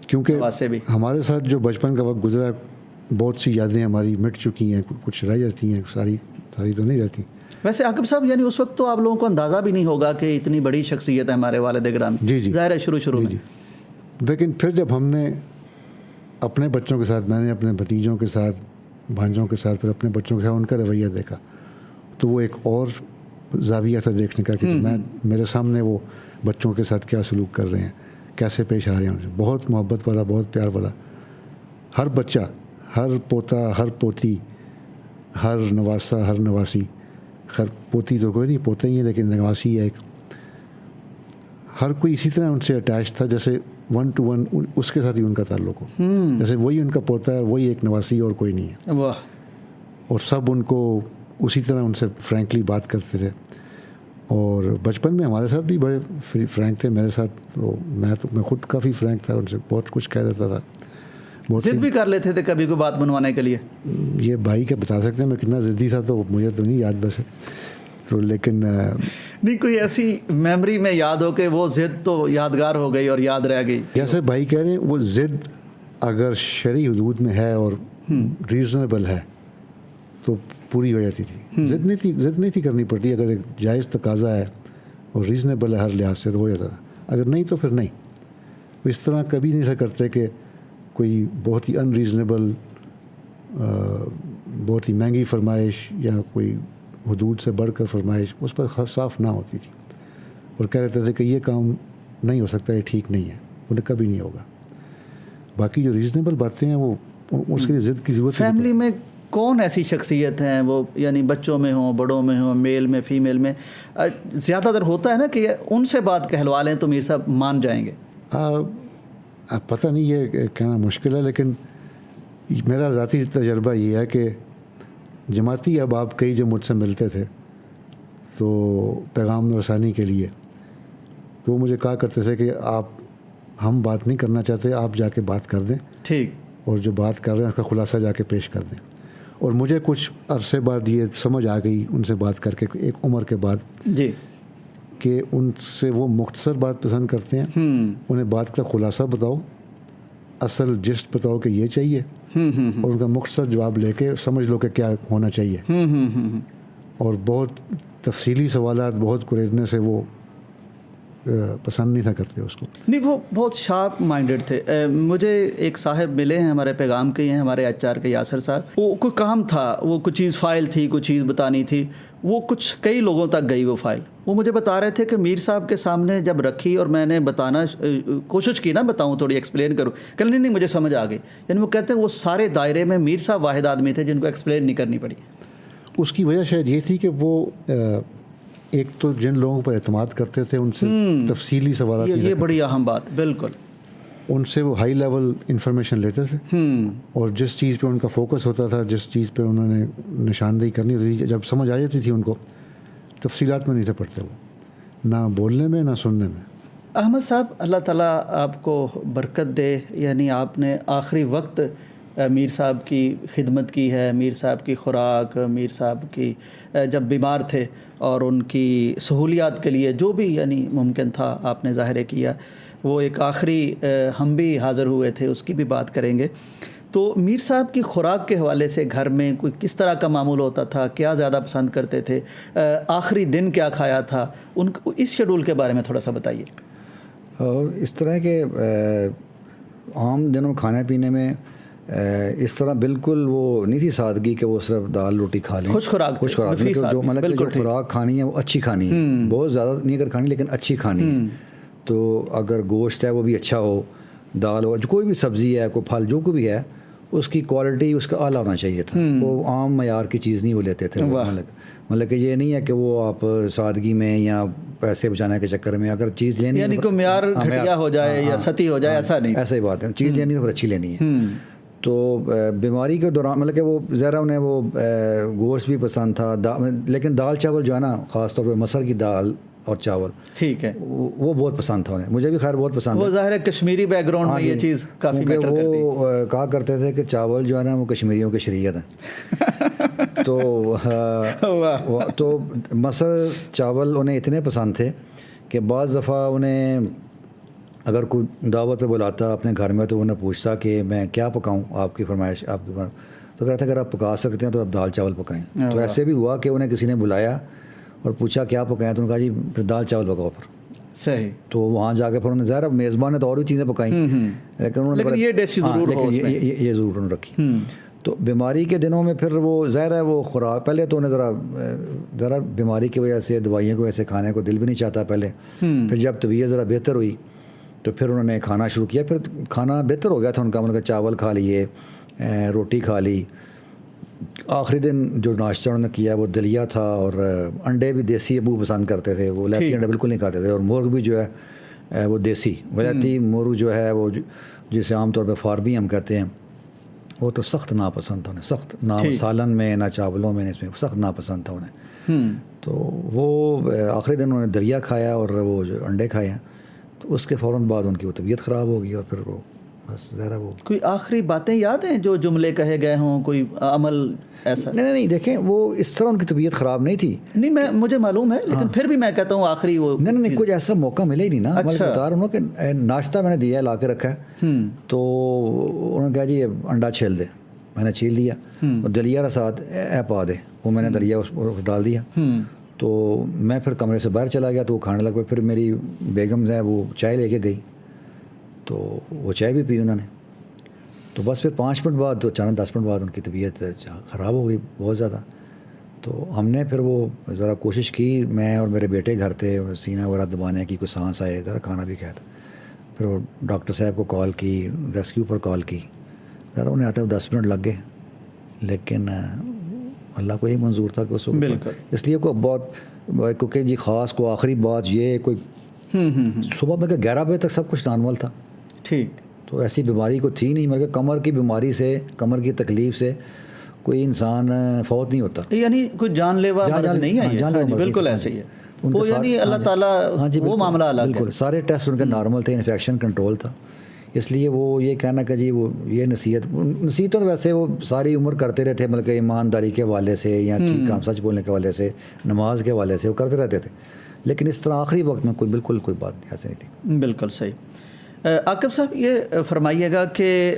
[SPEAKER 2] کیونکہ ہمارے ساتھ جو بچپن کا وقت گزرا, بہت سی یادیں ہماری مٹ چکی ہیں, کچھ رہ جاتی ہیں, ساری تو نہیں رہتی.
[SPEAKER 3] ویسے عاقب صاحب یعنی اس وقت تو آپ لوگوں کو اندازہ بھی نہیں ہوگا کہ اتنی بڑی شخصیت ہے ہمارے والد گرامی.
[SPEAKER 2] جی
[SPEAKER 3] ظاہر ہے شروع میں.
[SPEAKER 2] لیکن پھر جب ہم نے اپنے بچوں کے ساتھ, میں نے اپنے بھتیجوں کے ساتھ, بھانجوں کے ساتھ, پھر اپنے بچوں کے ساتھ ان کا رویہ دیکھا تو وہ ایک اور زاویہ تھا دیکھنے کا کہ میرے سامنے وہ بچوں کے ساتھ کیا سلوک کر رہے ہیں, کیسے پیش آ رہے ہیں. بہت محبت والا, بہت پیار والا. ہر بچہ, ہر پوتا, ہر پوتی, ہر نواسا, ہر نواسی, خیر پوتی تو کوئی نہیں, پوتا ہی ہے لیکن نواسی ہے ایک, ہر کوئی اسی طرح ان سے اٹیچ تھا جیسے 1 to 1 اس کے ساتھ ہی ان کا تعلق ہو, جیسے وہی ان کا پوتا ہے, وہی ایک نواسی اور کوئی نہیں ہے.
[SPEAKER 3] واہ. اور
[SPEAKER 2] سب ان کو اسی طرح ان سے فرینکلی بات کرتے تھے. اور بچپن میں ہمارے ساتھ بھی بڑے فرینک تھے میرے ساتھ, تو میں خود کافی فرینک تھا, ان سے بہت کچھ کہہ دیتا تھا.
[SPEAKER 3] ضد بھی کر لیتے تھے کبھی کوئی بات بنوانے کے لیے؟
[SPEAKER 2] یہ بھائی کیا بتا سکتے ہیں میں کتنا ضدی تھا, تو مجھے تو نہیں یاد ویسے تو, لیکن
[SPEAKER 3] نہیں کوئی ایسی میموری میں یاد ہو کہ وہ ضد تو یادگار ہو گئی اور یاد رہ گئی.
[SPEAKER 2] جیسے بھائی کہہ رہے ہیں, وہ ضد اگر شرعی حدود میں ہے اور ریزنیبل ہے تو پوری ہو جاتی تھی. ضد نہیں تھی کرنی پڑتی, اگر ایک جائز تقاضا ہے اور ریزنیبل ہے ہر لحاظ سے تو ہو جاتا تھا, اگر نہیں تو پھر نہیں. اس طرح کبھی نہیں تھا کرتے کہ کوئی بہت ہی ان ریزنیبل, بہت ہی مہنگی فرمائش یا کوئی حدود سے بڑھ کر فرمائش اس پر صاف نہ ہوتی تھی, اور کہہ رہتے تھے کہ یہ کام نہیں ہو سکتا, یہ ٹھیک نہیں ہے, انہیں کبھی نہیں ہوگا. باقی جو ریزنیبل باتیں ہیں وہ اس کے لیے ضد کی ضرورت.
[SPEAKER 3] فیملی میں کون ایسی شخصیت ہیں وہ, یعنی بچوں میں ہوں, بڑوں میں ہوں, میل میں, فیمیل میں, زیادہ تر ہوتا ہے نا کہ ان سے بات کہلوا لیں تو میر صاحب مان جائیں گے؟
[SPEAKER 2] پتہ نہیں, یہ کہنا مشکل ہے, لیکن میرا ذاتی تجربہ یہ ہے کہ جماعتی احباب کئی جو مجھ سے ملتے تھے تو پیغام رسانی کے لیے, تو وہ مجھے کہا کرتے تھے کہ ہم بات نہیں کرنا چاہتے, آپ جا کے بات کر دیں.
[SPEAKER 3] ٹھیک.
[SPEAKER 2] اور جو بات کر رہے ہیں اس کا خلاصہ جا کے پیش کر دیں. اور مجھے کچھ عرصے بعد یہ سمجھ آ گئی ان سے بات کر کے ایک عمر کے بعد
[SPEAKER 3] جی
[SPEAKER 2] کہ ان سے وہ مختصر بات پسند کرتے ہیں. انہیں بات کا خلاصہ بتاؤ, اصل جسٹ بتاؤ کہ یہ چاہیے, اور ان کا مختصر جواب لے کے سمجھ لو کہ کیا ہونا چاہیے. اور بہت تفصیلی سوالات بہت کریجنے سے وہ پسند نہیں تھا کرتے اس کو.
[SPEAKER 3] نہیں, وہ بہت شارپ مائنڈڈ تھے. مجھے ایک صاحب ملے ہیں ہمارے پیغام کے ہیں, ہمارے HR کے یاسر صاحب. وہ کوئی کام تھا, وہ کچھ چیز فائل تھی, کوئی چیز بتانی تھی, وہ کچھ کئی لوگوں تک گئی وہ فائل. وہ مجھے بتا رہے تھے کہ میر صاحب کے سامنے جب رکھی اور میں نے بتانا کوشش کی نا, بتاؤں تھوڑی ایکسپلین کروں, کہ نہیں مجھے سمجھ آ گئی. یعنی وہ کہتے ہیں وہ سارے دائرے میں میر صاحب واحد آدمی تھے جن کو ایکسپلین نہیں کرنی پڑی.
[SPEAKER 2] اس کی وجہ شاید یہ تھی کہ وہ ایک تو جن لوگوں پر اعتماد کرتے تھے ان سے تفصیلی سوالات,
[SPEAKER 3] یہ بڑی اہم بات, بالکل.
[SPEAKER 2] ان سے وہ ہائی لیول انفارمیشن لیتے تھے, اور جس چیز پہ ان کا فوکس ہوتا تھا, جس چیز پہ انہوں نے نشاندہی کرنی ہوتی تھی, جب سمجھ آ جاتی تھی ان کو, تفصیلات میں نہیں تھے پڑھتے وہ, نہ بولنے میں نہ سننے میں.
[SPEAKER 3] احمد صاحب, اللہ تعالیٰ آپ کو برکت دے. یعنی آپ نے آخری وقت میر صاحب کی خدمت کی ہے, میر صاحب کی خوراک, میر صاحب کی جب بیمار تھے اور ان کی سہولیات کے لیے جو بھی یعنی ممکن تھا آپ نے ظاہر کیا. وہ ایک آخری ہم بھی حاضر ہوئے تھے, اس کی بھی بات کریں گے. تو میر صاحب کی خوراک کے حوالے سے گھر میں کوئی کس طرح کا معمول ہوتا تھا, کیا زیادہ پسند کرتے تھے, آخری دن کیا کھایا تھا, ان کو اس شیڈول کے بارے میں تھوڑا سا بتائیے.
[SPEAKER 1] اس طرح کے عام دنوں کھانے پینے میں اس طرح بالکل وہ نہیں تھی سادگی کہ وہ صرف دال روٹی کھا لیں.
[SPEAKER 3] خوش خوراک
[SPEAKER 1] جو مطلب جو خوراک کھانی ہے وہ اچھی کھانی ہے, بہت زیادہ نہیں اگر کھانی لیکن اچھی کھانی ہے. تو اگر گوشت ہے وہ بھی اچھا ہو, دال ہو, جو کوئی بھی سبزی ہے, کوئی پھل جو کوئی بھی ہے, اس کی کوالٹی اس کا اعلیٰ ہونا چاہیے تھا. وہ عام معیار کی چیز نہیں وہ لیتے تھے. مطلب کہ یہ نہیں ہے کہ وہ آپ سادگی میں یا پیسے بچانے کے چکر میں اگر چیز لینی
[SPEAKER 3] یعنی کوئی معیار گھٹیا ہو جائے یا ستی ہو جائے, ایسا نہیں.
[SPEAKER 1] ایسا ہی بات ہے, چیز لینی تو پھر اچھی لینی ہے. تو بیماری کے دوران مطلب کہ وہ ذرا انہیں وہ گوشت بھی پسند تھا, لیکن دال چاول جو ہے نا, خاص طور پہ مسر کی دال اور چاول,
[SPEAKER 3] ٹھیک ہے,
[SPEAKER 1] وہ بہت پسند تھا انہیں. مجھے بھی خیر بہت پسند ہے.
[SPEAKER 3] وہ ظاہر ہے کشمیری بیک گراؤنڈ میں یہ چیز کافی میٹر کرتی ہے.
[SPEAKER 1] وہ کہا کرتے تھے کہ چاول جو ہے نا وہ کشمیریوں کی شریعت ہے. تو مسر چاول انہیں اتنے پسند تھے کہ بعض دفعہ انہیں اگر کوئی دعوت پہ بلاتا اپنے گھر میں تو انہیں پوچھتا کہ میں کیا پکاؤں, آپ کی فرمائش آپ کی تو کہتا اگر آپ پکا سکتے ہیں تو آپ دال چاول پکائیں. تو ایسے بھی ہوا کہ انہیں کسی نے بلایا اور پوچھا کیا پکائیں, تو انہوں نے کہا جی پھر دال چاول پکاؤ. پھر
[SPEAKER 3] صحیح.
[SPEAKER 1] تو وہاں جا کے پھر انہوں نے ظاہر میزبان نے تو اور بھی چیزیں پکائیں, لیکن انہوں نے
[SPEAKER 3] یہ ڈش ضرور
[SPEAKER 1] یہ ضرور انہوں نے رکھی. تو بیماری کے دنوں میں پھر وہ ظاہر ہے وہ خوراک, پہلے تو انہیں ذرا بیماری کی وجہ سے دوائیوں کو ایسے کھانے کو دل بھی نہیں چاہتا پہلے. پھر جب طبیعت ذرا بہتر ہوئی تو پھر انہوں نے کھانا شروع کیا. پھر کھانا بہتر ہو گیا تھا ان کا, مطلب چاول کھا لیے, روٹی کھا لی. آخری دن جو ناشتہ انہوں نے کیا وہ دلیا تھا, اور انڈے بھی دیسی ابو پسند کرتے تھے, وہ لیتی انڈے بالکل نہیں کھاتے تھے. اور مرغ بھی جو ہے وہ دیسی ولیتی مرغ جو ہے وہ جسے عام طور پہ فارمی ہم کہتے ہیں, وہ تو سخت ناپسند تھا انہیں, سخت نہ سالن میں نہ چاولوں میں, اس میں سخت ناپسند تھا انہیں. تو وہ آخری دن انہوں نے دلیا کھایا اور وہ جو انڈے کھائے ہیں, تو اس کے فوراً بعد ان کی وہ طبیعت خراب ہو گئی. اور پھر وہ بس ذرا وہ
[SPEAKER 3] کوئی آخری باتیں یاد ہیں جو جملے کہے گئے ہوں, کوئی عمل ایسا؟
[SPEAKER 1] نہیں دیکھیں وہ اس طرح ان کی طبیعت خراب نہیں تھی.
[SPEAKER 3] نہیں مجھے معلوم ہے, لیکن پھر بھی میں کہتا ہوں آخری وہ
[SPEAKER 1] نہیں کچھ ایسا موقع ملے ہی نہیں نا. میں بتا رہا ہوں کہ ناشتہ میں نے دیا ہے, لا کے رکھا ہے, تو انہوں نے کہا جی انڈا چھیل دے. میں نے چھیل دیا, اور دلیا ساتھ پا دے, وہ میں نے دلیا اس پر ڈال دیا. تو میں پھر کمرے سے باہر چلا گیا تو وہ کھانے لگ پہ. پھر میری بیگم ہے وہ چائے لے کے گئی, تو وہ چائے بھی پی انہوں نے. تو بس پھر 5 منٹ بعد, تو اچانک 10 منٹ بعد ان کی طبیعت خراب ہو گئی بہت زیادہ. تو ہم نے پھر وہ ذرا کوشش کی, میں اور میرے بیٹے گھر تھے, سینہ وغیرہ دبانے کی, کوئی سانس آئے, ذرا کھانا بھی کھایا تھا. پھر وہ ڈاکٹر صاحب کو کال کی, ریسکیو پر کال کی, ذرا انہیں آتے ہوئے 10 منٹ لگ گئے, لیکن اللہ کو یہی منظور تھا کہ اس کو, اس لیے کوئی بہت, کیونکہ جی خاص کو آخری بات یہ کوئی صبح میں کہ 11 بجے تک سب کچھ نارمل تھا.
[SPEAKER 3] ٹھیک.
[SPEAKER 1] تو ایسی بیماری کو تھی نہیں, مگر کمر کی بیماری سے, کمر کی تکلیف سے کوئی انسان فوت نہیں ہوتا.
[SPEAKER 3] یعنی کوئی جان لیوا مرض نہیں ہے. بالکل ایسے ہی ہے وہ, یعنی اللہ تعالیٰ وہ معاملہ الگ ہے.
[SPEAKER 1] بالکل سارے ٹیسٹ ان کے نارمل تھے, انفیکشن کنٹرول تھا, اس لیے وہ یہ کہنا کہ جی وہ یہ نصیحتوں تو ویسے وہ ساری عمر کرتے رہتے تھے، بلکہ ایمانداری کے حوالے سے یا ٹھیک کام سچ بولنے کے حوالے سے، نماز کے حوالے سے وہ کرتے رہتے تھے، لیکن اس طرح آخری وقت میں بالکل کوئی بات نہیں ایسے نہیں تھی.
[SPEAKER 3] بالکل صحیح. عاقب صاحب یہ فرمائیے گا کہ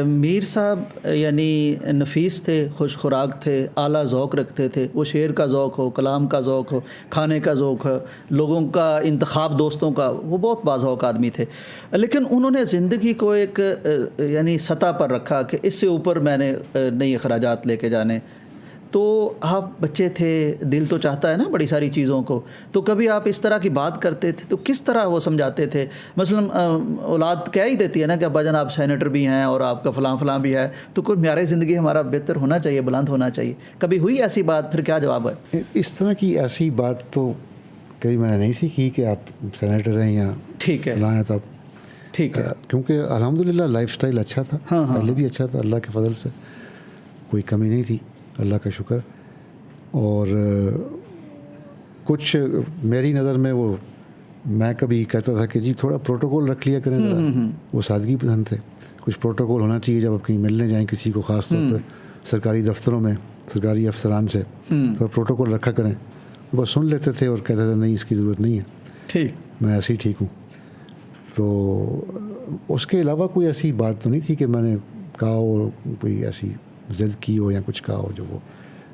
[SPEAKER 3] میر صاحب یعنی نفیس تھے، خوش خوراک تھے، اعلیٰ ذوق رکھتے تھے. وہ شعر کا ذوق ہو، کلام کا ذوق ہو، کھانے کا ذوق ہو، لوگوں کا انتخاب، دوستوں کا، وہ بہت باذوق آدمی تھے. لیکن انہوں نے زندگی کو ایک یعنی سطح پر رکھا کہ اس سے اوپر میں نے نئی اخراجات لے کے جانے. تو آپ بچے تھے، دل تو چاہتا ہے نا بڑی ساری چیزوں کو، تو کبھی آپ اس طرح کی بات کرتے تھے تو کس طرح وہ سمجھاتے تھے؟ مثلا اولاد کہہ ہی دیتی ہے نا کہ ابا جان آپ سینیٹر بھی ہیں اور آپ کا فلاں بھی ہے، تو کوئی معیار زندگی ہمارا بہتر ہونا چاہیے، بلند ہونا چاہیے. کبھی ہوئی ایسی بات؟ پھر کیا جواب ہے؟
[SPEAKER 2] اس طرح کی ایسی بات تو کبھی میں نے نہیں سیکھی کہ آپ سینیٹر ہیں یا
[SPEAKER 3] ٹھیک ہے
[SPEAKER 2] فلاں ہیں. تو
[SPEAKER 3] ٹھیک ہے،
[SPEAKER 2] کیونکہ الحمدللہ لائف سٹائل اچھا تھا، پہلے بھی اچھا تھا، اللہ کے فضل سے کوئی کمی نہیں تھی، اللہ کا شکر. اور کچھ میری نظر میں وہ میں کبھی کہتا تھا کہ جی تھوڑا پروٹوکول رکھ لیا کریں. وہ سادگی پسند تھے. کچھ پروٹوکول ہونا چاہیے جب آپ کہیں ملنے جائیں کسی کو، خاص طور پہ سرکاری دفتروں میں سرکاری افسران سے، تو پروٹوکول رکھا کریں. وہ بس سن لیتے تھے اور کہتے تھے نہیں اس کی ضرورت نہیں ہے،
[SPEAKER 3] ٹھیک
[SPEAKER 2] میں ایسے ہی ٹھیک ہوں. تو اس کے علاوہ کوئی ایسی بات تو نہیں تھی کہ میں نے کہا ہو، کوئی ایسی ضد کی ہو یا کچھ کہا ہو جو وہ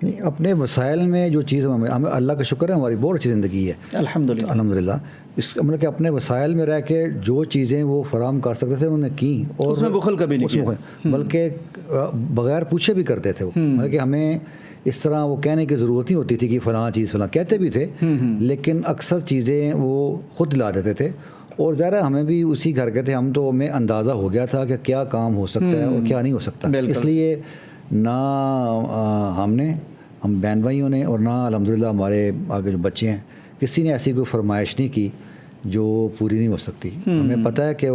[SPEAKER 1] نہیں. اپنے وسائل میں جو چیز ہمیں اللہ کا شکر ہے ہماری بہت اچھی زندگی ہے الحمدللہ. اس مطلب کہ اپنے وسائل میں رہ کے جو چیزیں وہ فراہم کر سکتے تھے انہوں نے کی، اور
[SPEAKER 3] اس میں بخل کبھی نہیں کیا،
[SPEAKER 1] بلکہ بغیر پوچھے بھی کرتے تھے. وہ مطلب کہ ہمیں اس طرح وہ کہنے کی ضرورت نہیں ہوتی تھی کہ فلاں چیز فلاں، کہتے بھی تھے لیکن اکثر چیزیں وہ خود لا دیتے تھے. اور ظاہر ہمیں بھی اسی گھر کے تھے، ہم تو ہمیں اندازہ ہو گیا تھا کہ کیا کام ہو سکتا ہے اور کیا نہیں ہو سکتا. اس لیے نہ ہم بہن بھائیوں نے اور نہ الحمدللہ ہمارے آگے جو بچے ہیں، کسی نے ایسی کوئی فرمائش نہیں کی جو پوری نہیں ہو سکتی. ہمیں پتہ ہے کہ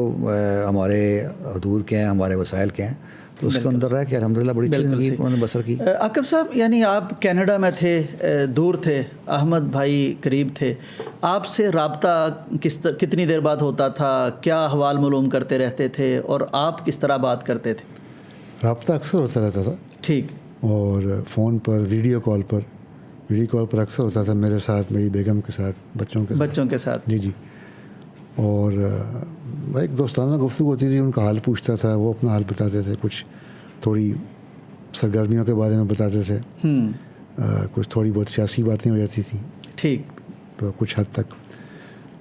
[SPEAKER 1] ہمارے حدود کیا ہیں، ہمارے وسائل کیا ہیں، تو اس کے اندر رہ کے الحمدللہ بڑی اچھی زندگی انہوں نے بسر کی.
[SPEAKER 3] عاقب صاحب یعنی آپ کینیڈا میں تھے، دور تھے، احمد بھائی قریب تھے، آپ سے رابطہ کتنی دیر بعد ہوتا تھا؟ کیا احوال معلوم کرتے رہتے تھے اور آپ کس طرح بات کرتے تھے؟
[SPEAKER 2] رابطہ اکثر ہوتا رہتا تھا.
[SPEAKER 3] ٹھیک.
[SPEAKER 2] اور فون پر، ویڈیو کال پر اکثر ہوتا تھا، میرے ساتھ، میری بیگم کے ساتھ، بچوں کے ساتھ. جی. اور ایک دوستانہ گفتگو ہوتی تھی، ان کا حال پوچھتا تھا، وہ اپنا حال بتاتے تھے، کچھ تھوڑی سرگرمیوں کے بارے میں بتاتے تھے، کچھ تھوڑی بہت سیاسی باتیں ہو جاتی تھیں.
[SPEAKER 3] ٹھیک.
[SPEAKER 2] تو کچھ حد تک.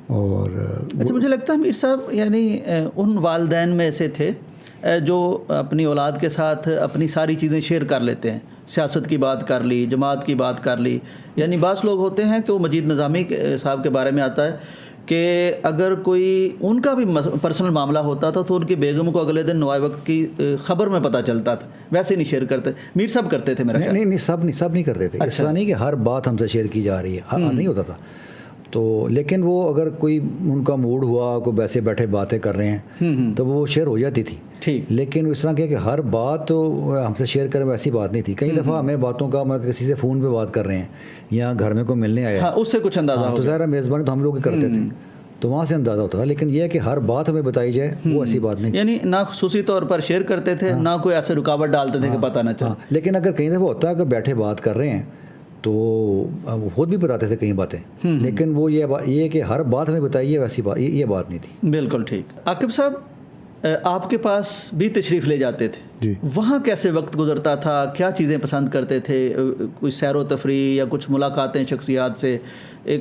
[SPEAKER 2] اور
[SPEAKER 3] اچھا، مجھے لگتا ہے میر صاحب یعنی ان والدین میں سے تھے جو اپنی اولاد کے ساتھ اپنی ساری چیزیں شیئر کر لیتے ہیں. سیاست کی بات کر لی، جماعت کی بات کر لی. یعنی بعض لوگ ہوتے ہیں کہ وہ مجید نظامی صاحب کے بارے میں آتا ہے کہ اگر کوئی ان کا بھی پرسنل معاملہ ہوتا تھا تو ان کی بیگم کو اگلے دن نوائے وقت کی خبر میں پتہ چلتا تھا. ویسے نہیں شیئر کرتے. میر صاحب کرتے تھے میرا خیال.
[SPEAKER 1] نہیں سب نہیں کرتے تھے. اس طرح نہیں کہ ہر بات ہم سے شیئر کی جا رہی ہے، نہیں ہوتا تھا. تو لیکن وہ اگر کوئی ان کا موڈ ہوا، کوئی ویسے بیٹھے باتیں کر رہے ہیں تو وہ شیئر ہو جاتی تھی.
[SPEAKER 3] ٹھیک.
[SPEAKER 1] لیکن اس طرح کہ ہر بات تو ہم سے شیئر کریں ویسی بات نہیں تھی. کئی دفعہ ہمیں باتوں کا کسی سے فون پہ بات کر رہے ہیں یا گھر میں کوئی ملنے آیا،
[SPEAKER 3] اس سے کچھ اندازہ
[SPEAKER 1] تو ظاہر میزبانی تو ہم لوگ کرتے تھے، تو وہاں سے اندازہ ہوتا تھا. لیکن یہ ہے کہ ہر بات ہمیں بتائی جائے وہ ایسی بات نہیں.
[SPEAKER 3] یعنی نہ خصوصی طور پر شیئر کرتے تھے، نہ کوئی ایسے رکاوٹ ڈالتے تھے کہ پتہ نہ چلے.
[SPEAKER 1] لیکن اگر کئی دفعہ ہوتا ہے کہ بیٹھے بات کر رہے ہیں تو خود بھی بتاتے تھے کئی باتیں، لیکن وہ یہ کہ ہر بات ہمیں بتائیے ویسی بات یہ بات نہیں تھی.
[SPEAKER 3] بالکل ٹھیک. عاقب صاحب آپ کے پاس بھی تشریف لے جاتے تھے.
[SPEAKER 2] جی.
[SPEAKER 3] وہاں کیسے وقت گزرتا تھا؟ کیا چیزیں پسند کرتے تھے؟ کوئی سیر و تفریح یا کچھ ملاقاتیں شخصیات سے؟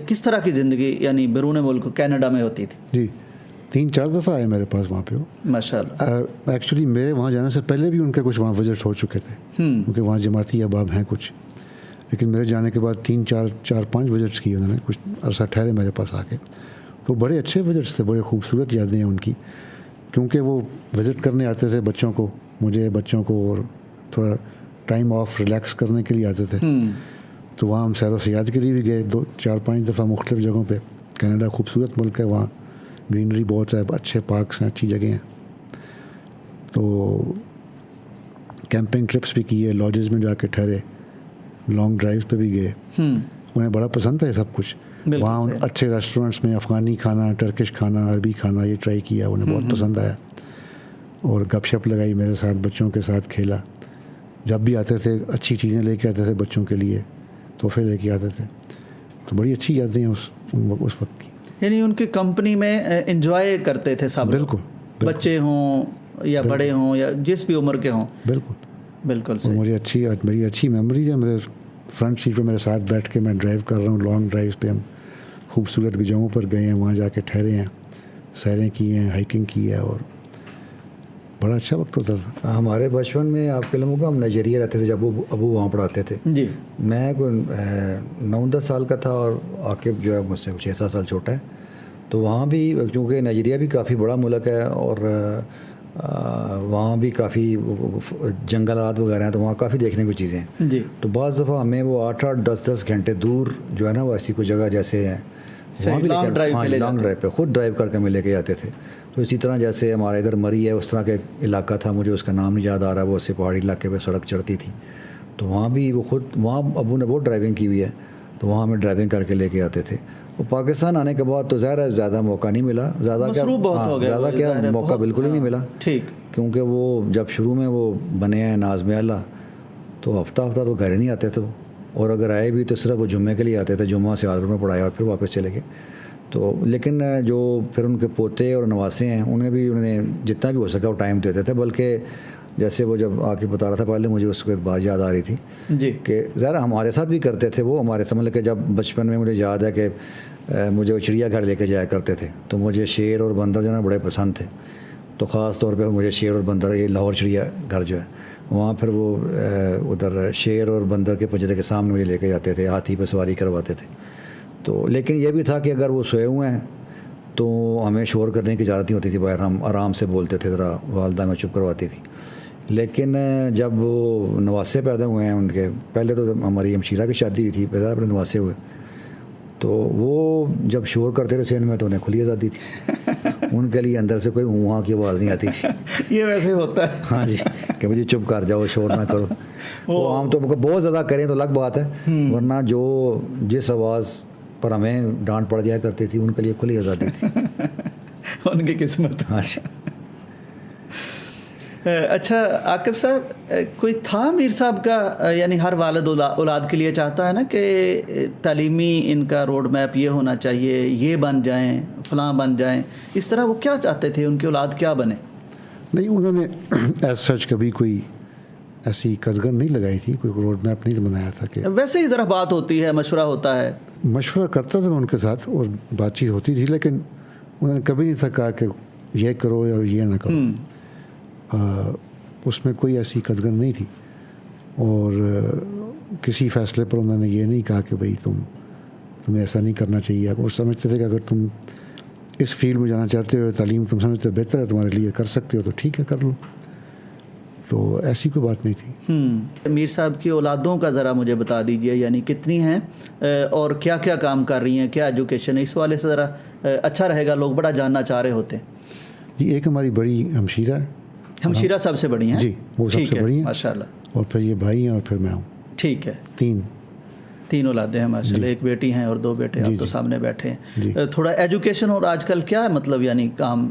[SPEAKER 3] کس طرح کی زندگی یعنی بیرون ملک کینیڈا میں ہوتی تھی؟
[SPEAKER 2] جی 3-4 دفعہ آئے میرے پاس وہاں پہ.
[SPEAKER 3] ماشاء اللہ.
[SPEAKER 2] ایکچولی میرے وہاں جانے سے پہلے بھی ان کے کچھ وہاں وزٹ ہو چکے تھے، کیونکہ وہاں جماعتی احباب ہیں کچھ. لیکن میرے جانے کے بعد 3-4-5 وزٹس کی انہوں نے، کچھ عرصہ ٹھہرے میرے پاس آ کے. تو بڑے اچھے وزٹس تھے، بڑے خوبصورت یادیں ہیں ان کی، کیونکہ وہ وزٹ کرنے آتے تھے بچوں کو، مجھے بچوں کو، اور تھوڑا ٹائم آف ریلیکس کرنے کے لیے آتے تھے. تو وہاں ہم سیر و سیاحت کے لیے بھی گئے 2-4-5 دفعہ مختلف جگہوں پہ. کینیڈا خوبصورت ملک ہے، وہاں گرینری بہت ہے، اچھے پارکس ہیں، اچھی جگہیں ہیں. تو کیمپنگ ٹرپس بھی کیے، لاجز میں جا کے ٹھہرے، لانگ ڈرائیوز پہ بھی گئے. انہیں بڑا پسند ہے سب کچھ. وہاں اچھے ریسٹورینٹس میں افغانی کھانا، ٹرکش کھانا، عربی کھانا یہ ٹرائی کیا، انہیں بہت پسند آیا. اور گپ شپ لگائی میرے ساتھ, بچوں کے ساتھ کھیلا. جب بھی آتے تھے اچھی چیزیں لے کے آتے تھے بچوں کے لیے, تحفے لے کے آتے تھے. تو بڑی اچھی یادیں ہیں اس وقت کی.
[SPEAKER 3] یعنی ان کی کمپنی میں انجوائے کرتے تھے سب.
[SPEAKER 2] بالکل,
[SPEAKER 3] بچے ہوں یا بڑے ہوں یا جس بھی عمر کے ہوں. بالکل صحیح.
[SPEAKER 2] مجھے بڑی اچھی میموریز ہے. میرے فرنٹ سیٹ پہ میرے ساتھ بیٹھ کے میں ڈرائیو کر رہا ہوں, لانگ ڈرائیوز پہ ہم خوبصورت جگہوں پر گئے ہیں, وہاں جا کے ٹھہرے ہیں, سیریں کی ہیں, ہائکنگ کی ہے, اور بڑا اچھا وقت ہوتا تھا.
[SPEAKER 1] ہمارے بچپن میں آپ کے لوگوں کو ہم نائجیریا رہتے تھے جب ابو وہاں پڑھاتے تھے.
[SPEAKER 3] جی.
[SPEAKER 1] میں کوئی 9-10 سال کا تھا اور عاقب جو ہے مجھ سے 6-7 سال چھوٹا ہے. تو وہاں بھی کیونکہ نائجیریا بھی کافی بڑا ملک ہے اور وہاں بھی کافی جنگلات وغیرہ ہیں, تو وہاں کافی دیکھنے کو چیزیں ہیں.
[SPEAKER 3] جی.
[SPEAKER 1] تو بعض دفعہ ہمیں وہ 8-8 10-10 گھنٹے دور جو ہے نا وہ ایسی کوئی جگہ جیسے ہے وہاں بھی لانگ ڈرائیو پہ خود ڈرائیو کر کے ہمیں لے کے جاتے تھے. تو اسی طرح جیسے ہمارے ادھر مری ہے اس طرح کا علاقہ تھا, مجھے اس کا نام نہیں یاد آ رہا, وہ اسے پہاڑی علاقے پہ سڑک چڑھتی تھی. تو وہاں بھی وہ خود وہاں ابو نے بہت ڈرائیونگ کی ہوئی ہے, تو وہاں ہمیں ڈرائیونگ کر کے لے کے آتے تھے. وہ پاکستان آنے کے بعد تو ظاہر ہے زیادہ موقع نہیں ملا, زیادہ کیا موقع بالکل ہی نہیں ملا.
[SPEAKER 3] ٹھیک.
[SPEAKER 1] کیونکہ وہ جب شروع میں وہ بنے ہیں نازم اللہ, تو ہفتہ تو گھر ہی نہیں آتے تھے وہ, اور اگر آئے بھی تو صرف وہ جمعے کے لیے آتے تھے, جمعہ سے آگرہ میں پڑھایا اور پھر واپس چلے گئے. تو لیکن جو پھر ان کے پوتے اور نواسے ہیں انہیں جتنا بھی ہو سکا وہ ٹائم دیتے تھے. بلکہ جیسے وہ جب آ کے بتا رہا تھا پہلے, مجھے اس وقت بات یاد آ رہی تھی
[SPEAKER 3] جی
[SPEAKER 1] کہ ظاہر ہمارے ساتھ بھی کرتے تھے وہ, ہمارے سمجھ کہ جب بچپن میں مجھے یاد ہے کہ مجھے وہ چڑیا گھر لے کے جایا کرتے تھے, تو مجھے شیر اور بندر جو ہے نا بڑے پسند تھے. تو خاص طور پہ مجھے شیر اور بندر, یہ لاہور چڑیا گھر جو ہے وہاں پھر وہ ادھر شیر اور بندر کے پنجرے کے سامنے مجھے لے کے جاتے تھے, ہاتھی پہ سواری کرواتے تھے. تو لیکن یہ بھی تھا کہ اگر وہ سوئے ہوئے ہیں تو ہمیں شور کرنے کی اجازت نہیں ہوتی تھی, باہر ہم آرام سے بولتے تھے, ذرا والدہ میں چپ کرواتی تھی. لیکن جب وہ نواسے پیدا ہوئے ہیں ان کے, پہلے تو ہماری ہمشیرہ کی شادی ہوئی تھی, پھر اپنے نواسے ہوئے, تو وہ جب شور کرتے تھے سین میں تو انہیں کھلی آزادی تھی. ان کے لیے اندر سے کوئی ہواں کی آواز نہیں آتی تھی.
[SPEAKER 3] یہ ویسے ہوتا ہے.
[SPEAKER 1] ہاں جی, کہ مجھے چپ کر جاؤ, شور نہ کرو. وہ عام طور پر بہت زیادہ کریں تو الگ بات ہے, ورنہ جس آواز پر ہمیں ڈانٹ پڑ جایا کرتی تھی ان کے لیے کھلی آزادی تھی.
[SPEAKER 3] ان کی قسمت.
[SPEAKER 1] ہاں جی.
[SPEAKER 3] اچھا عاقب صاحب, کوئی تھا میر صاحب کا, یعنی ہر والد اولاد کے لیے چاہتا ہے نا کہ تعلیمی ان کا روڈ میپ یہ ہونا چاہیے, یہ بن جائیں, فلاں بن جائیں, اس طرح وہ کیا چاہتے تھے, ان کی اولاد کیا بنے؟
[SPEAKER 2] نہیں, انہوں نے ایز سچ کبھی کوئی ایسی قدغن نہیں لگائی تھی, کوئی روڈ میپ نہیں بنایا تھا. کہ
[SPEAKER 3] ویسے ہی ذرا بات ہوتی ہے, مشورہ ہوتا ہے.
[SPEAKER 2] مشورہ کرتا تھا میں ان کے ساتھ اور بات چیت ہوتی تھی, لیکن انہوں نے کبھی نہیں تھا کہا کہ یہ کرو یا یہ نہ کرو. اس میں کوئی ایسی قدغن نہیں تھی, اور کسی فیصلے پر انہوں نے یہ نہیں کہا کہ بھائی تمہیں ایسا نہیں کرنا چاہیے. وہ سمجھتے تھے کہ اگر تم اس فیلڈ میں جانا چاہتے ہو, تعلیم تم سمجھتے ہو بہتر ہے تمہارے لیے, کر سکتے ہو تو ٹھیک ہے کر لو. تو ایسی کوئی بات نہیں تھی.
[SPEAKER 3] میر صاحب کی اولادوں کا ذرا مجھے بتا دیجئے, یعنی کتنی ہیں اور کیا کیا کام کر رہی ہیں, کیا ایجوکیشن ہے, اس والے سے ذرا اچھا رہے گا, لوگ بڑا جاننا چاہ رہے ہوتے ہیں.
[SPEAKER 2] جی, ایک ہماری بڑی ہمشیرہ ہے.
[SPEAKER 3] ہمشیرہ سب سے بڑی ہیں؟
[SPEAKER 2] جی, وہ سب سے بڑی ہیں
[SPEAKER 3] ماشاء اللہ.
[SPEAKER 2] اور پھر یہ بھائی ہیں اور پھر میں ہوں.
[SPEAKER 3] ٹھیک ہے. 3 اولادیں ہیں ماشاء اللہ, ایک بیٹی ہیں اور 2 بیٹے, آپ تو سامنے بیٹھے ہیں. تھوڑا ایجوکیشن اور آج کل کیا ہے مطلب, یعنی کام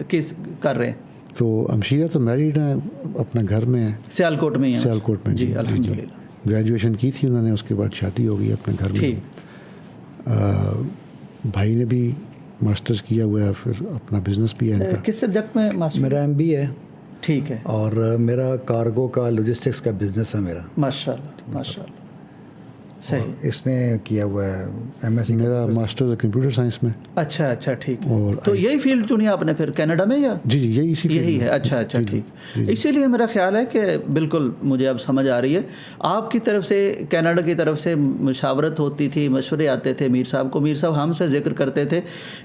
[SPEAKER 3] کس کر رہے ہیں؟
[SPEAKER 2] تو ہمشیرہ تو میریڈ ہیں, اپنا گھر میں ہیں,
[SPEAKER 3] سیالکوٹ میں ہیں.
[SPEAKER 2] سیالکوٹ میں.
[SPEAKER 3] جی الحمدللہ.
[SPEAKER 2] گریجویشن کی تھی انہوں نے, اس کے بعد شادی ہو گئی اپنے گھر میں. بھائی نے بھی ماسٹرز کیا ہوا ہے, پھر اپنا بزنس بھی ہے.
[SPEAKER 3] کس سبجیکٹ میں ماسٹر؟
[SPEAKER 1] میرا MBA ہے.
[SPEAKER 3] ٹھیک ہے.
[SPEAKER 1] اور میرا کارگو کا لاجسٹکس کا بزنس ہے میرا.
[SPEAKER 3] ماشاء اللہ ماشاء اللہ, صحیح.
[SPEAKER 1] اس نے کیا ہوا ہے MS.
[SPEAKER 2] میرا ماسٹرز کمپیوٹر سائنس میں.
[SPEAKER 3] اچھا ٹھیک ہے. تو یہی فیلڈ چنی آپ نے پھر کینیڈا میں یا؟
[SPEAKER 2] جی یہی
[SPEAKER 3] ہے. اچھا ٹھیک. اسی لیے میرا خیال ہے کہ بالکل مجھے اب سمجھ آ رہی ہے, آپ کی طرف سے کینیڈا کی طرف سے مشاورت ہوتی تھی, مشورے آتے تھے میر صاحب کو. میر صاحب ہم سے ذکر کرتے تھے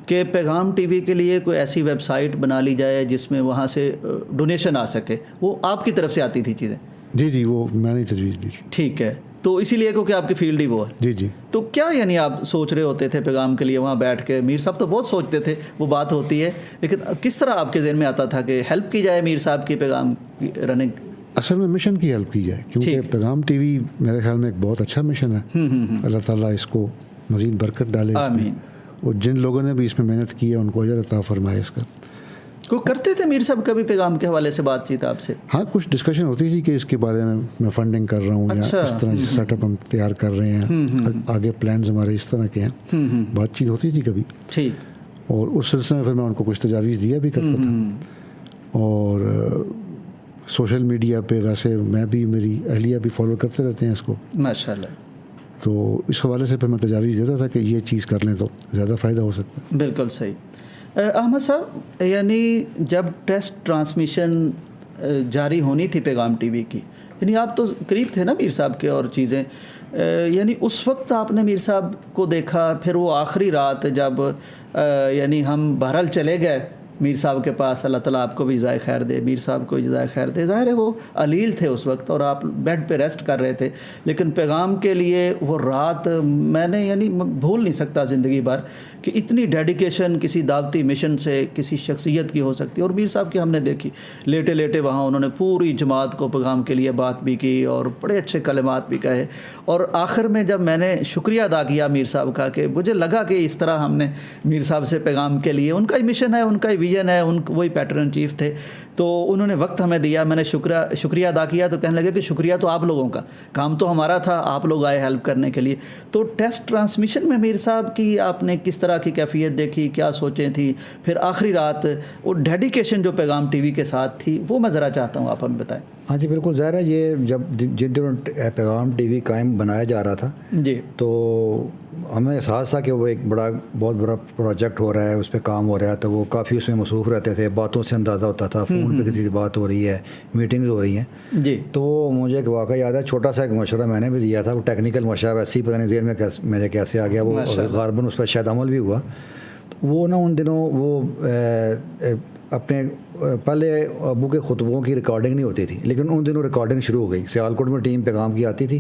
[SPEAKER 3] کہ پیغام TV کے لیے کوئی ایسی ویب سائٹ بنا لی جائے جس میں وہاں سے ڈونیشن آ سکے, وہ آپ کی طرف سے آتی تھی چیزیں؟
[SPEAKER 2] جی, وہ میں نے تجویز دی تھی.
[SPEAKER 3] ٹھیک ہے. تو اسی لیے کیونکہ آپ کی فیلڈ ہی وہ ہے.
[SPEAKER 2] جی. تو
[SPEAKER 3] کیا یعنی آپ سوچ رہے ہوتے تھے پیغام کے لیے وہاں بیٹھ کے؟ میر صاحب تو بہت سوچتے تھے, وہ بات ہوتی ہے, لیکن کس طرح آپ کے ذہن میں آتا تھا کہ ہیلپ کی جائے میر صاحب کی پیغام کی رننگ؟
[SPEAKER 2] اصل میں مشن کی ہیلپ کی جائے, کیونکہ پیغام TV میرے خیال میں ایک بہت اچھا مشن ہے. اللہ تعالیٰ اس کو مزید برکت ڈالے.
[SPEAKER 3] آمین.
[SPEAKER 2] اور جن لوگوں نے بھی اس میں محنت کی ہے ان کو اجر عطا فرمائے اس کا.
[SPEAKER 3] کو کرتے تھے میر صاحب کبھی پیغام کے حوالے سے بات چیت آپ سے؟
[SPEAKER 2] ہاں کچھ ڈسکشن ہوتی تھی کہ اس کے بارے میں فنڈنگ کر رہا ہوں یا اس طرح سیٹ اپ ہم تیار کر رہے ہیں، آگے پلانز ہمارے اس طرح کے ہیں، بات چیت ہوتی تھی کبھی.
[SPEAKER 3] ٹھیک.
[SPEAKER 2] اور اس سلسلے میں پھر میں ان کو کچھ تجاویز دیا بھی کرتا تھا. اور سوشل میڈیا پہ ویسے میں بھی، میری اہلیہ بھی فالو کرتے رہتے ہیں اس کو
[SPEAKER 3] ماشاء اللہ.
[SPEAKER 2] تو اس حوالے سے پھر میں تجاویز دیتا تھا کہ یہ چیز کر لیں تو زیادہ فائدہ ہو سکتا ہے.
[SPEAKER 3] بالکل صحیح. احمد صاحب، یعنی جب ٹیسٹ ٹرانسمیشن جاری ہونی تھی پیغام ٹی وی کی، یعنی آپ تو قریب تھے نا میر صاحب کے اور چیزیں، یعنی اس وقت آپ نے میر صاحب کو دیکھا، پھر وہ آخری رات جب یعنی ہم بہرحال چلے گئے میر صاحب کے پاس، اللہ تعالیٰ آپ کو بھی جزائے خیر دے، میر صاحب کو جزائے خیر دے. ظاہر ہے وہ علیل تھے اس وقت اور آپ بیڈ پہ ریسٹ کر رہے تھے، لیکن پیغام کے لیے وہ رات میں نے یعنی بھول نہیں سکتا زندگی بھر کہ اتنی ڈیڈیکیشن کسی دعوتی مشن سے کسی شخصیت کی ہو سکتی ہے. اور میر صاحب کی ہم نے دیکھی لیٹے لیٹے وہاں انہوں نے پوری جماعت کو پیغام کے لیے بات بھی کی اور بڑے اچھے کلمات بھی کہے. اور آخر میں جب میں نے شکریہ ادا کیا میر صاحب کا، کہ مجھے لگا کہ اس طرح ہم نے میر صاحب سے پیغام کے لیے، ان کا ہی مشن ہے، ان کا ہی ویژن ہے، وہی پیٹرن چیف تھے، تو انہوں نے وقت ہمیں دیا. میں نے شکریہ ادا کیا تو کہنے لگے کہ شکریہ تو آپ لوگوں کا، کام تو ہمارا تھا، آپ لوگ آئے ہیلپ کرنے کے لیے. تو ٹیسٹ ٹرانسمیشن میں میر صاحب کی آپ نے کس طرح کی کیفیت دیکھی، کیا سوچیں تھیں؟ پھر آخری رات وہ ڈیڈیکیشن جو پیغام ٹی وی کے ساتھ تھی، وہ میں ذرا چاہتا ہوں آپ ہمیں بتائیں.
[SPEAKER 1] ہاں جی بالکل. ظاہر ہے یہ جب جن دنوں پیغام ٹی وی قائم بنایا جا رہا تھا
[SPEAKER 3] جی،
[SPEAKER 1] تو ہمیں احساس تھا کہ وہ ایک بہت بڑا پروجیکٹ ہو رہا ہے، اس پہ کام ہو رہا ہے، تو وہ کافی اس میں مصروف رہتے تھے. باتوں سے اندازہ ہوتا تھا، فون پہ کسی سے بات ہو رہی ہے، میٹنگز ہو رہی ہیں.
[SPEAKER 3] جی.
[SPEAKER 1] تو مجھے ایک واقعہ یاد ہے، چھوٹا سا ایک مشورہ میں نے بھی دیا تھا. وہ ٹیکنیکل مشورہ ویسے ہی پتہ نہیں ذہن میں میرے کیسے آ گیا، وہ غالباً اس پہ شاید عمل بھی ہوا. وہ نا ان دنوں وہ اپنے پہلے ابو کے خطبوں کی ریکارڈنگ نہیں ہوتی تھی، لیکن ان دنوں ریکارڈنگ شروع ہو گئی. سیالکوٹ میں ٹیم پیغام کی آتی تھی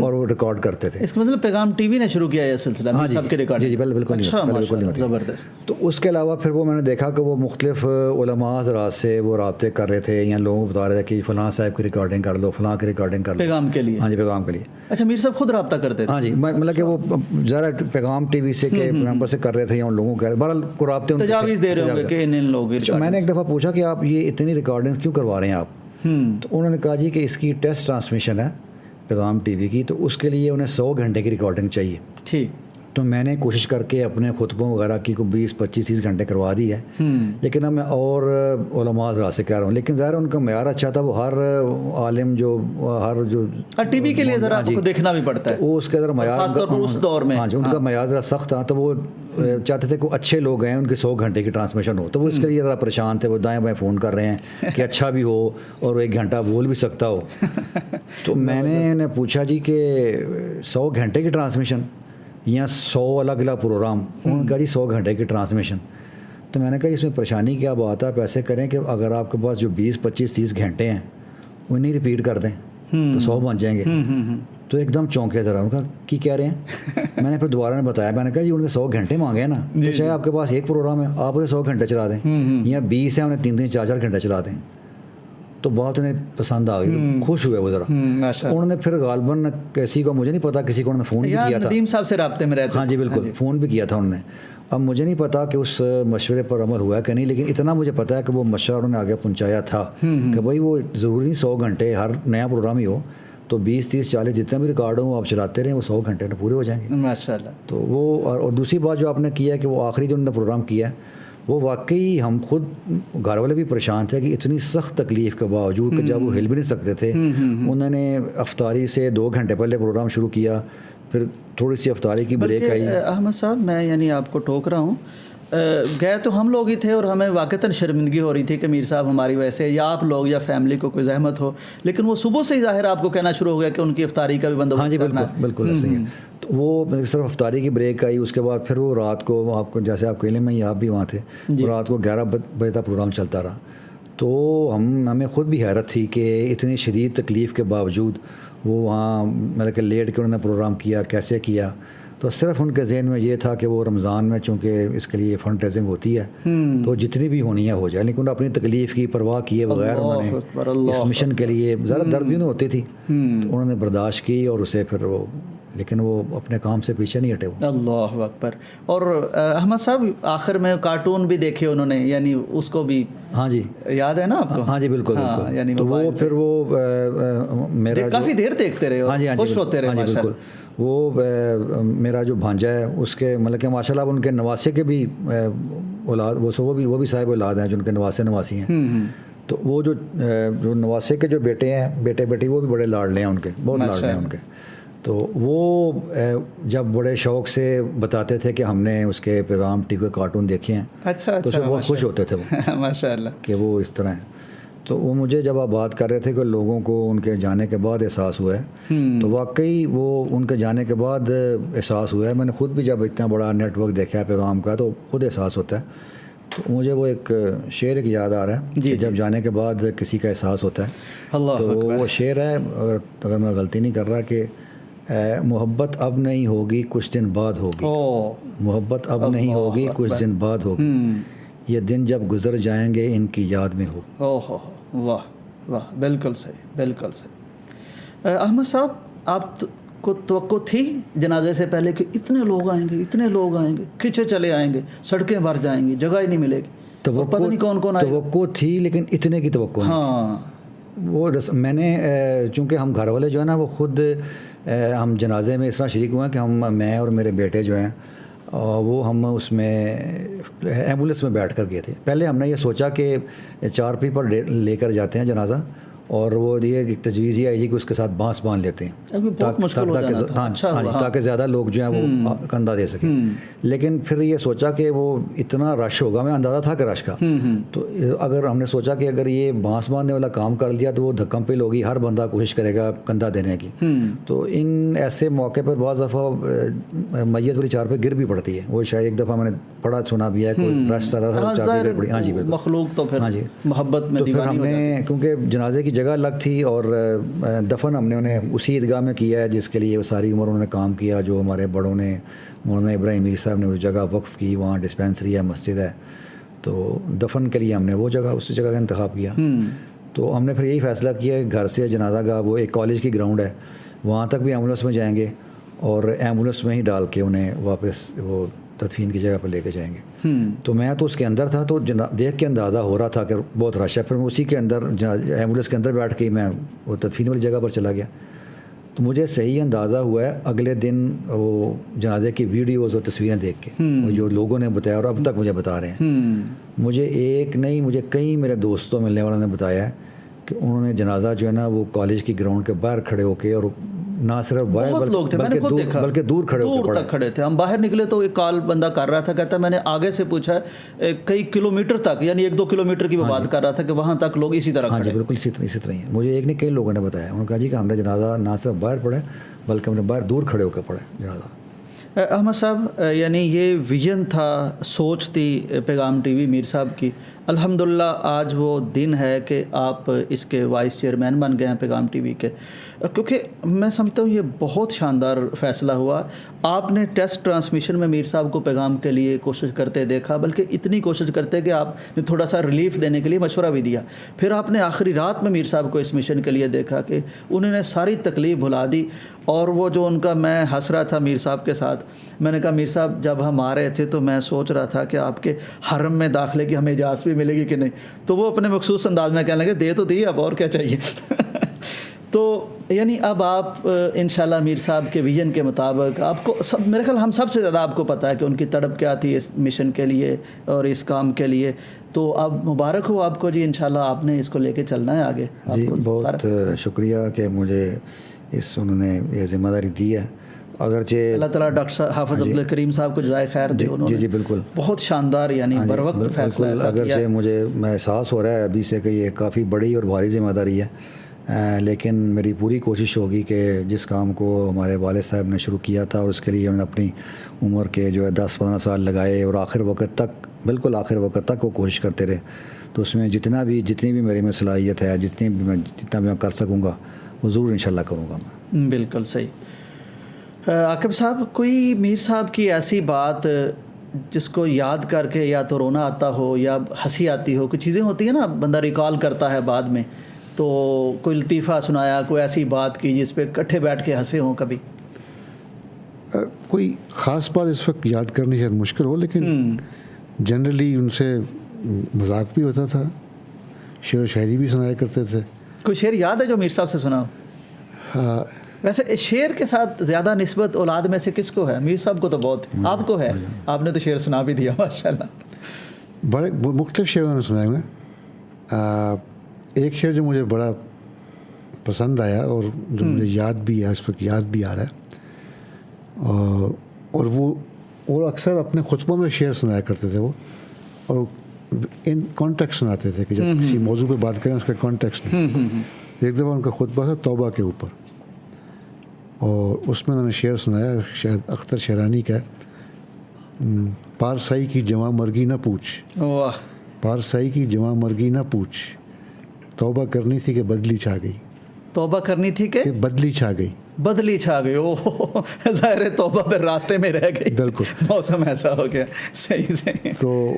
[SPEAKER 1] اور وہ ریکارڈ کرتے تھے.
[SPEAKER 3] اس کا مطلب پیغام ٹی وی نے شروع کیا یہ سلسلہ؟
[SPEAKER 1] ہاں
[SPEAKER 3] سب کے ریکارڈنگ.
[SPEAKER 1] جی بالکل نہیں ہوتی.
[SPEAKER 3] زبردست.
[SPEAKER 1] تو اس کے علاوہ پھر وہ میں نے دیکھا کہ وہ مختلف علماء حضرات سے وہ رابطے کر رہے تھے، یا لوگوں کو بتا رہے تھے کہ فلاں صاحب کی ریکارڈنگ کر لو، فلاں کی ریکارڈنگ کر لو
[SPEAKER 3] پیغام کے لیے.
[SPEAKER 1] ہاں جی پیغام کے لیے.
[SPEAKER 3] اچھا، میر صاحب خود رابطہ کرتے تھے؟
[SPEAKER 1] ہاں جی، مطلب کہ وہ ذرا پیغام ٹی وی سے کے ممبر سے کر رہے تھے یا ان لوگوں کے بہرحال کو رابطے
[SPEAKER 3] تجاویز دے رہے ہوں گے کہ ان لوگوں.
[SPEAKER 1] میں نے ایک دفعہ پوچھا کہ آپ یہ اتنی ریکارڈنگز کیوں کروا رہے ہیں آپ؟ تو انہوں نے کہا جی کہ اس کی ٹیسٹ ٹرانسمیشن ہے پیغام ٹی وی کی، تو اس کے لیے انہیں 100 گھنٹے کی ریکارڈنگ چاہیے.
[SPEAKER 3] ٹھیک.
[SPEAKER 1] تو میں نے کوشش کر کے اپنے خطبوں وغیرہ کی کو 20-25-30 گھنٹے کروا دی ہے. لیکن اب میں اور علماء حضرات سے کہہ رہا ہوں، لیکن ظاہر ان کا معیار اچھا تھا. وہ ہر عالم جو
[SPEAKER 3] ٹی وی کے لیے ذرا آپ کو دیکھنا بھی پڑتا ہے،
[SPEAKER 1] وہ اس کا ذرا معیار
[SPEAKER 3] خاص طور پر اس دور میں.
[SPEAKER 1] ہاں جی، ان کا معیار ذرا سخت تھا. تو وہ چاہتے تھے کہ اچھے لوگ ہیں، ان کے 100 گھنٹے کی ٹرانسمیشن ہو. تو وہ اس کے لیے ذرا پریشان تھے. وہ دائیں بائیں فون کر رہے ہیں کہ اچھا بھی ہو اور وہ 1 گھنٹہ بول بھی سکتا ہو. تو میں نے انہیں پوچھا جی کہ 100 گھنٹے کی ٹرانسمیشن یا 100 الگ الگ پروگرام؟ انہوں نے کہا جی 100 گھنٹے کی ٹرانسمیشن. تو میں نے کہا اس میں پریشانی کیا بات ہے؟ آپ ایسے کریں کہ اگر آپ کے پاس جو 20-25-30 گھنٹے ہیں وہ نہیں ریپیٹ کر دیں تو 100 بن جائیں گے. تو ایک دم چونکے ذرا. ان کا کی کہہ رہے ہیں؟ میں نے پھر دوبارہ نے بتایا، میں نے کہا جی ان کے 100 گھنٹے مانگے ہیں نا، تو چاہے آپ کے پاس ایک پروگرام ہے آپ اسے 100 گھنٹے چلا دیں، یا 20 ہیں انہیں 3-3 4-4 گھنٹے چلا دیں. تو بہت انہیں پسند آ گئی، خوش ہوئے وہ ذرا. انہوں نے پھر غالباً کسی کو، مجھے نہیں پتا، کسی کو انہوں نے فون بھی کیا تھا.
[SPEAKER 3] ندیم صاحب سے رابطے میں رہتے.
[SPEAKER 1] ہاں جی بالکل، فون بھی کیا تھا انہوں نے. اب مجھے نہیں پتا کہ اس مشورے پر عمل ہوا ہے کہ نہیں، لیکن اتنا مجھے پتا ہے کہ وہ مشورہ انہوں نے آگے پہنچایا تھا کہ بھائی وہ ضروری نہیں 100 گھنٹے ہر نیا پروگرام ہی ہو، تو 20-30-40 جتنے بھی ریکارڈ ہوں آپ چلاتے رہیں، وہ 100 گھنٹے میں پورے ہو جائیں گے.
[SPEAKER 3] ماشاء اللہ.
[SPEAKER 1] تو وہ اور دوسری بات جو آپ نے کیا ہے کہ وہ آخری جو انہوں نے پروگرام کیا ہے، وہ واقعی ہم خود گھر والے بھی پریشان تھے کہ اتنی سخت تکلیف کے باوجود کہ جب وہ ہل بھی نہیں سکتے تھے، انہوں نے افطاری سے 2 گھنٹے پہلے پروگرام شروع کیا، پھر تھوڑی سی افطاری کی بریک آئی.
[SPEAKER 3] احمد صاحب میں یعنی آپ کو ٹوک رہا ہوں، گئے تو ہم لوگ ہی تھے اور ہمیں واقعتاً شرمندگی ہو رہی تھی کہ میر صاحب ہماری وجہ سے یا آپ لوگ یا فیملی کو کوئی زحمت ہو، لیکن وہ صبح سے ہی ظاہر آپ کو کہنا شروع ہو گیا کہ ان کی افطاری کا بھی بندوبست.
[SPEAKER 1] ہاں جی بالکل ایسے ہی. تو وہ صرف افطاری کی بریک آئی، اس کے بعد پھر وہ رات کو آپ کو، جیسے آپ کے علم میں آپ بھی وہاں تھے، رات کو 11 بجے تک پروگرام چلتا رہا. تو ہمیں خود بھی حیرت تھی کہ اتنی شدید تکلیف کے باوجود وہ وہاں مطلب کہ لیٹ کے انہوں نے پروگرام کیا، کیسے کیا. تو صرف ان کے ذہن میں یہ تھا کہ وہ رمضان میں چونکہ اس کے لیے فنڈ ریزنگ ہوتی ہے تو جتنی بھی ہونی ہے ہو جائے، لیکن اپنی تکلیف کی پرواہ کیے بغیر انہوں نے اس مشن کے لیے ذرا درد بھی نہیں ہوتی تھی، تو انہوں نے برداشت کی اور اسے پھر وہ لیکن وہ اپنے کام سے پیچھے نہیں ہٹے وہ.
[SPEAKER 3] اللہ اکبر. اور احمد صاحب آخر میں کارٹون بھی دیکھے انہوں نے, یعنی اس کو بھی
[SPEAKER 1] ہاں جی
[SPEAKER 3] یاد ہے نا آپ کو؟
[SPEAKER 1] ہاں جی بالکل بالکل.
[SPEAKER 3] یعنی
[SPEAKER 1] تو وہ پھر وہ میرا
[SPEAKER 3] کافی دیر دیکھتے رہے,
[SPEAKER 1] ہاں جی
[SPEAKER 3] خوش ہوتے رہے ماشاء
[SPEAKER 1] بالکل. وہ میرا جو بھانجا ہے اس کے مطلب کہ ماشاء اللہ ان کے نواسے کے بھی اولاد وہ بھی صاحب اولاد ہیں جو ان کے نواسی ہیں. تو وہ جو نواسے کے جو بیٹے ہیں بیٹے بیٹی وہ بھی بڑے لاڈلے ہیں ان کے, بہت لاڈلے ہیں ان کے. تو وہ جب بڑے شوق سے بتاتے تھے کہ ہم نے اس کے پیغام ٹی وی کارٹون دیکھے ہیں,
[SPEAKER 3] اچھا
[SPEAKER 1] تو بہت خوش ہوتے تھے وہ
[SPEAKER 3] ماشاء اللہ کہ
[SPEAKER 1] وہ اس طرح ہیں. تو وہ مجھے جب آپ بات کر رہے تھے کہ لوگوں کو ان کے جانے کے بعد احساس ہوا ہے, تو واقعی وہ ان کے جانے کے بعد احساس ہوا ہے. میں نے خود بھی جب اتنا بڑا نیٹ ورک دیکھا ہے پیغام کا تو خود احساس ہوتا ہے. تو مجھے وہ ایک شعر ایک یاد آ رہا ہے کہ جب جانے کے بعد کسی کا احساس ہوتا ہے, تو وہ شعر ہے, اگر میں غلطی نہیں کر رہا, کہ محبت اب نہیں ہوگی کچھ دن بعد ہوگی, محبت اب نہیں ہوگی کچھ دن بعد ہوگی, یہ دن جب گزر جائیں گے ان کی یاد میں ہو.
[SPEAKER 3] واہ واہ, بالکل صحیح بالکل صحیح. احمد صاحب آپ کو توقع تھی جنازے سے پہلے کہ اتنے لوگ آئیں گے کھچے چلے آئیں گے, سڑکیں بھر جائیں گی, جگہ ہی نہیں ملے گی, پتہ نہیں کون کون آئے؟
[SPEAKER 1] توقع تھی لیکن اتنے کی توقع نہیں.
[SPEAKER 3] ہاں
[SPEAKER 1] وہ میں نے چونکہ ہم گھر والے جو ہے نا وہ خود ہم جنازے میں اس طرح شریک ہوئے ہیں کہ میں اور میرے بیٹے جو ہیں وہ ہم اس میں ایمبولینس میں بیٹھ کر گئے تھے. پہلے ہم نے یہ سوچا کہ 4 پی پر لے کر جاتے ہیں جنازہ, اور وہ یہ تجویز یہ آئی کہ اس کے ساتھ بانس باندھ لیتے ہیں تاکہ زیادہ لوگ جو ہیں وہ کندھا دے سکیں. لیکن پھر یہ سوچا کہ وہ اتنا رش ہوگا, میں اندازہ تھا کہ رش کا, تو اگر ہم نے سوچا کہ اگر یہ بانس باندھنے والا کام کر لیا تو وہ دھکم پل ہوگی, ہر بندہ کوشش کرے گا کندھا دینے کی. تو ان ایسے موقع پر بعض دفعہ میت والی چار پہ گر بھی پڑتی ہے. وہ شاید ایک دفعہ میں نے پڑھا سنا بھی ہے, کوئی رش سارا تھا چار پہ گر پڑی. ہاں جی بالکل,
[SPEAKER 3] مخلوق تو پھر
[SPEAKER 1] ہاں جی
[SPEAKER 3] محبت میں
[SPEAKER 1] تو پھر ہم نے کیونکہ جنازے کی جگہ الگ تھی اور دفن ہم نے انہیں اسی عیدگاہ میں کیا ہے جس کے لیے وہ ساری عمر انہوں نے کام کیا. جو ہمارے بڑوں نے, مولانا ابراہیم میر صاحب نے وہ جگہ وقف کی, وہاں ڈسپینسری ہے, مسجد ہے, تو دفن کے لیے ہم نے وہ جگہ اسی جگہ کا انتخاب کیا. تو ہم نے پھر یہی فیصلہ کیا کہ گھر سے جنازہ گاہ وہ ایک کالج کی گراؤنڈ ہے, وہاں تک بھی ایمبولینس میں جائیں گے اور ایمبولینس میں ہی ڈال کے انہیں واپس وہ تدفین کی جگہ پر لے کے جائیں گے. تو میں تو اس کے اندر تھا, تو دیکھ کے اندازہ ہو رہا تھا کہ بہت رش ہے. پھر میں اسی کے اندر ایمبولینس کے اندر بیٹھ کے میں وہ تدفین والی جگہ پر چلا گیا. تو مجھے صحیح اندازہ ہوا ہے اگلے دن وہ جنازے کی ویڈیوز اور تصویریں دیکھ کے جو لوگوں نے بتایا اور اب تک مجھے بتا رہے ہیں. مجھے ایک نہیں, مجھے کئی میرے دوستوں ملنے والوں نے بتایا ہے کہ انہوں نے جنازہ جو ہے نا وہ کالج کی گراؤنڈ کے باہر کھڑے ہو کے, اور نہ صرف باہر بلکہ دور
[SPEAKER 3] کھڑے تھے. ہم باہر نکلے تو ایک کال بندہ کر رہا تھا, کہتا میں نے آگے سے پوچھا کئی کلومیٹر تک, یعنی 1-2 کلومیٹر کی وہ بات کر رہا تھا کہ وہاں تک لوگ اسی طرح.
[SPEAKER 1] ہاں جی بالکل اسی طرح ہی ہے. مجھے ایک نہیں کئی لوگوں نے بتایا, انہوں نے کہا جی کہ ہم نے جنازہ نہ صرف باہر پڑھا بلکہ ہم نے باہر دور کھڑے ہو کے پڑھا جنازہ.
[SPEAKER 3] احمد صاحب یعنی یہ ویژن تھا, سوچ تھی پیغام ٹی وی میر صاحب کی. الحمدللہ آج وہ دن ہے کہ آپ اس کے وائس چیئرمین بن گئے ہیں پیغام ٹی وی کے. کیونکہ میں سمجھتا ہوں یہ بہت شاندار فیصلہ ہوا. آپ نے ٹیسٹ ٹرانسمیشن میں میر صاحب کو پیغام کے لیے کوشش کرتے دیکھا, بلکہ اتنی کوشش کرتے کہ آپ نے تھوڑا سا ریلیف دینے کے لیے مشورہ بھی دیا. پھر آپ نے آخری رات میں میر صاحب کو اس مشن کے لیے دیکھا کہ انہوں نے ساری تکلیف بھلا دی. اور وہ جو ان کا, میں ہنس رہا تھا میر صاحب کے ساتھ, میں نے کہا میر صاحب جب ہم آ رہے تھے تو میں سوچ رہا تھا کہ آپ کے حرم میں داخلے کی ہمیں اجازت بھی ملے گی کہ نہیں. تو وہ اپنے مخصوص انداز میں کہنے لگے دے تو دی, اب اور کیا چاہیے. تو یعنی اب آپ انشاءاللہ میر صاحب کے ویژن کے مطابق, آپ کو میرے خیال ہم سب سے زیادہ آپ کو پتہ ہے کہ ان کی تڑپ کیا تھی اس مشن کے لیے اور اس کام کے لیے. تو اب مبارک ہو آپ کو جی, انشاءاللہ آپ نے اس کو لے کے چلنا ہے آگے.
[SPEAKER 1] جی بہت شکریہ کہ مجھے انہوں نے یہ ذمہ داری دی ہے. اگرچہ
[SPEAKER 3] اللہ تعالیٰ ڈاکٹر حافظ عبدالکریم صاحب کو جزائے خیر دے, انہوں نے
[SPEAKER 1] بالکل
[SPEAKER 3] بہت شاندار یعنی بر وقت فیصلہ ایسا کیا.
[SPEAKER 1] اگرچہ مجھے احساس ہو رہا ہے ابھی سے کہ یہ کافی بڑی اور بھاری ذمہ داری ہے, لیکن میری پوری کوشش ہوگی کہ جس کام کو ہمارے والد صاحب نے شروع کیا تھا اور اس کے لیے انہوں نے اپنی عمر کے جو ہے 10-15 سال لگائے اور آخر وقت تک, بالکل آخر وقت تک وہ کوشش کرتے رہے. تو اس میں جتنی بھی میری میں صلاحیت ہے, جتنا بھی میں کر سکوں گا وہ ضرور انشاءاللہ کروں گا میں.
[SPEAKER 3] بالکل صحیح. عاقب صاحب, کوئی میر صاحب کی ایسی بات جس کو یاد کر کے یا تو رونا آتا ہو یا ہنسی آتی ہو, کچھ چیزیں ہوتی ہیں نا بندہ ریکال کرتا ہے بعد میں, تو کوئی لطیفہ سنایا, کوئی ایسی بات کی جس پہ اکٹھے بیٹھ کے ہنسے ہوں کبھی؟
[SPEAKER 2] کوئی خاص بات اس وقت یاد کرنی شاید مشکل ہو، لیکن جنرلی ان سے مذاق بھی ہوتا تھا، شعر و شاعری بھی سنایا کرتے تھے.
[SPEAKER 3] کوئی شعر یاد ہے جو میر صاحب سے سنا ہو؟ ویسے شعر کے ساتھ زیادہ نسبت اولاد میں سے کس کو ہے؟ میر صاحب کو تو بہت، آپ کو ہے، آپ نے تو شعر سنا بھی دیا ماشاءاللہ.
[SPEAKER 2] بڑے مختلف شعروں نے سنائے ہوئے. ایک شعر جو مجھے بڑا پسند آیا اور جو مجھے یاد بھی ہے، اس وقت یاد بھی آ رہا ہے، اور وہ اکثر اپنے خطبوں میں شعر سنایا کرتے تھے وہ، اور ان کانٹیکسٹ سناتے تھے کہ جب کسی موضوع پہ بات کریں اس کا کانٹیکسٹ. ایک دفعہ ان کا خطبہ تھا توبہ کے اوپر، اور اس میں انہوں نے شعر سنایا، شاید اختر شیرانی کا، پارسائی کی جواں مرگی نہ پوچھ،
[SPEAKER 3] واہ،
[SPEAKER 2] پارسائی کی جواں مرگی نہ پوچھ، توبہ کرنی تھی کہ بدلی چھا گئی،
[SPEAKER 3] توبہ کرنی تھی کہ
[SPEAKER 2] بدلی چھا گئی،
[SPEAKER 3] بدلی چھا گئی. او ظاہر ہے توبہ پھر راستے میں رہ گئی،
[SPEAKER 2] بالکل
[SPEAKER 3] موسم ایسا ہو گیا. صحیح صحیح.
[SPEAKER 2] تو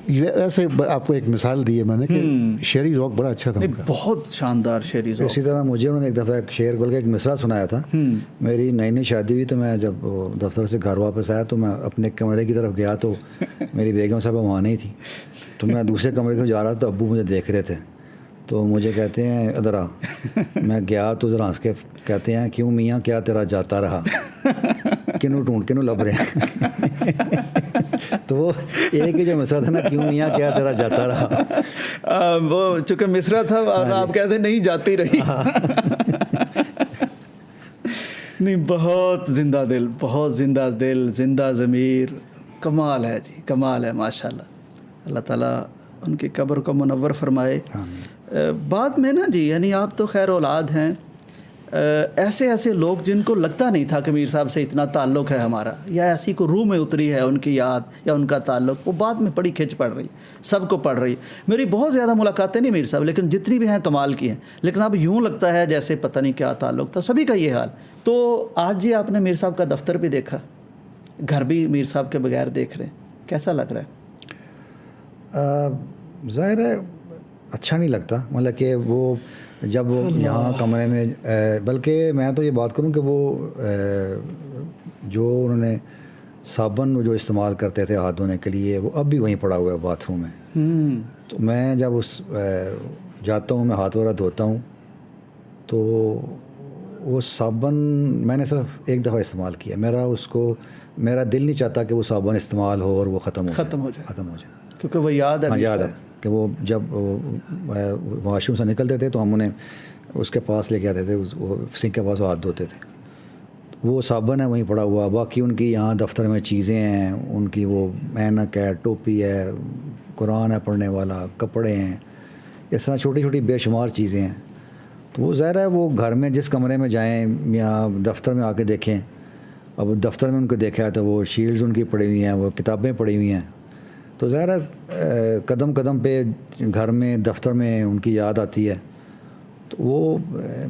[SPEAKER 2] ایسے آپ کو ایک مثال دی ہے میں نے کہ شعری ذوق بڑا اچھا تھا ان کا.
[SPEAKER 3] بہت شاندار شعری ذوق.
[SPEAKER 1] اسی طرح مجھے انہوں نے ایک دفعہ ایک شعر بلکہ ایک مصرع سنایا تھا. میری نئی نئی شادی ہوئی تو میں جب دفتر سے گھر واپس آیا تو میں اپنے کمرے کی طرف گیا تو میری بیگم صاحبہ وہاں نہیں تھی، تو میں دوسرے کمرے کی جا رہا تھا تو ابو مجھے دیکھ رہے تھے، تو مجھے کہتے ہیں ادھر آ. میں گیا تو ذرا ہنس کے کہتے ہیں کیوں میاں کیا تیرا جاتا رہا، کنوں ڈھونڈ کنوں لب رہے ہیں. تو وہ ایک ہی جو مصرع تھا نا، کیوں میاں کیا تیرا جاتا رہا،
[SPEAKER 3] وہ چونکہ مصرع تھا اور آپ کہتے نہیں جاتی رہی. نہیں، بہت زندہ دل، بہت زندہ دل، زندہ ضمیر. کمال ہے جی، کمال ہے ماشاءاللہ. اللہ تعالیٰ ان کی قبر کو منور فرمائے. بعد میں نا جی، یعنی آپ تو خیر اولاد ہیں، ایسے ایسے لوگ جن کو لگتا نہیں تھا کہ میر صاحب سے اتنا تعلق ہے ہمارا، یا ایسی کو روح میں اتری ہے ان کی یاد یا ان کا تعلق، وہ بعد میں بڑی کھنچ پڑ رہی، سب کو پڑ رہی. میری بہت زیادہ ملاقاتیں نہیں میر صاحب، لیکن جتنی بھی ہیں کمال کی ہیں، لیکن اب یوں لگتا ہے جیسے پتہ نہیں کیا تعلق تھا. سبھی کا یہ حال. تو آج جی آپ نے میر صاحب کا دفتر بھی دیکھا، گھر بھی میر صاحب کے بغیر دیکھ رہے ہیں، کیسا لگ رہا ہے؟
[SPEAKER 1] ظاہر ہے اچھا نہیں لگتا، مطلب کہ وہ جب وہ یہاں کمرے میں، بلکہ میں تو یہ بات کروں کہ وہ جو انہوں نے صابن جو استعمال کرتے تھے ہاتھ دھونے کے لیے، وہ اب بھی وہیں پڑا ہوا ہے باتھ روم میں. تو میں جب جاتا ہوں، میں ہاتھ وغیرہ دھوتا ہوں، تو وہ صابن میں نے صرف ایک دفعہ استعمال کیا. میرا دل نہیں چاہتا کہ وہ صابن استعمال ہو اور وہ ختم ہو جائے،
[SPEAKER 3] کیونکہ وہ یاد ہے.
[SPEAKER 1] ہاں یاد ہے کہ وہ جب واش روم سے نکلتے تھے تو ہم انہیں اس کے پاس لے کے آتے تھے، وہ سنک کے پاس وہ ہاتھ دھوتے تھے. وہ صابن ہے وہیں پڑا ہوا. باقی ان کی یہاں دفتر میں چیزیں ہیں، ان کی وہ اینک ہے، ٹوپی ہے، قرآن ہے پڑھنے والا، کپڑے ہیں، اس طرح چھوٹی چھوٹی بے شمار چیزیں ہیں. تو وہ ظاہر ہے وہ گھر میں جس کمرے میں جائیں یا دفتر میں آ کے دیکھیں، اب دفتر میں ان کو دیکھا ہے تو وہ شیلڈز ان کی پڑی ہوئی ہیں، وہ کتابیں پڑی ہوئی ہیں. تو ظاہر ہے قدم قدم پہ گھر میں دفتر میں ان کی یاد آتی ہے، تو وہ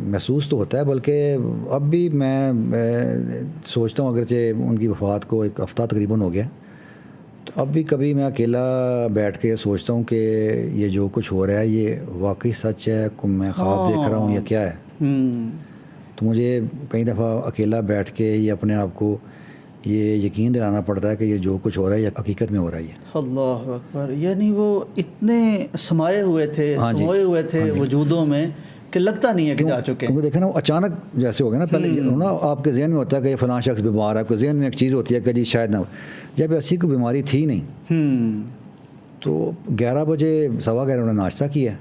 [SPEAKER 1] محسوس تو ہوتا ہے. بلکہ اب بھی میں سوچتا ہوں، اگرچہ ان کی وفات کو ایک ہفتہ تقریباً ہو گیا، تو اب بھی کبھی میں اکیلا بیٹھ کے سوچتا ہوں کہ یہ جو کچھ ہو رہا ہے یہ واقعی سچ ہے، میں خواب دیکھ رہا ہوں یا کیا ہے. تو مجھے کئی دفعہ اکیلا بیٹھ کے یہ اپنے آپ کو یہ یقین دلانا پڑتا ہے کہ یہ جو کچھ ہو رہا ہے یہ حقیقت میں ہو رہا ہے. اللہ
[SPEAKER 3] اکبر. یعنی وہ اتنے سمائے ہوئے تھے، سموئے ہوئے تھے وجودوں میں کہ لگتا نہیں ہے کہ جا چکے.
[SPEAKER 1] کیونکہ دیکھیں نا، وہ اچانک جیسے ہو گیا نا، پہلے نا آپ کے ذہن میں ہوتا ہے کہ یہ فلاں شخص بیمار ہے، آپ کے ذہن میں ایک چیز ہوتی ہے کہ جی شاید نہ ہو. جب ایسی کوئی بیماری تھی نہیں تو 11 بجے 11:15 انہوں نے ناشتہ کیا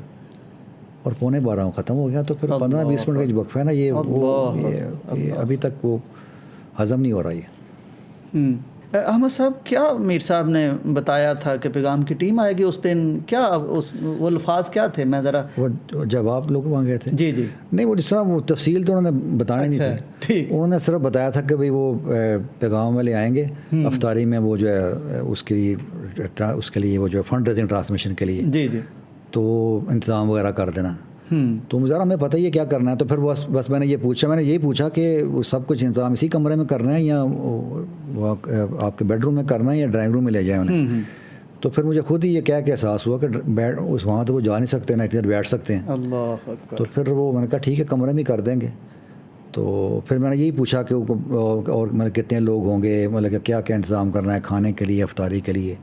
[SPEAKER 1] اور 11:45 ختم ہو گیا. تو پھر 15-20 منٹ کا جو وقفہ ہے نا، یہ ابھی تک وہ ہضم نہیں ہو رہا. یہ
[SPEAKER 3] احمد صاحب، کیا میر صاحب نے بتایا تھا کہ پیغام کی ٹیم آئے گی اس دن؟ کیا وہ الفاظ کیا تھے؟ میں ذرا
[SPEAKER 1] وہ جب آپ لوگ وہاں گئے تھے،
[SPEAKER 3] جی
[SPEAKER 1] نہیں، وہ جس طرح وہ تفصیل تو انہوں نے بتانا نہیں تھی. انہوں نے صرف بتایا تھا کہ بھئی وہ پیغام والے آئیں گے افطاری میں، وہ جو ہے اس کے لیے وہ جو فنڈ ریزنگ ٹرانسمیشن کے لیے تو انتظام وغیرہ کر دینا. تو ذرا ہمیں پتہ ہی ہے کیا کرنا ہے. تو پھر بس میں نے یہی پوچھا کہ وہ سب کچھ انتظام اسی کمرے میں کرنا ہے یا آپ کے بیڈ روم میں کرنا ہے یا ڈرائنگ روم میں لے جائیں انہیں. تو پھر مجھے خود ہی یہ کیا کہ احساس ہوا کہ وہاں تو وہ جا نہیں سکتے، نہ اتنی دیر بیٹھ سکتے ہیں. تو پھر وہ میں نے کہا ٹھیک ہے کمرے میں کر دیں گے. تو پھر میں نے یہی پوچھا کہ اور مطلب کتنے لوگ ہوں گے, مطلب کہ کیا کیا انتظام کرنا ہے کھانے کے لیے, افطاری کے لیے.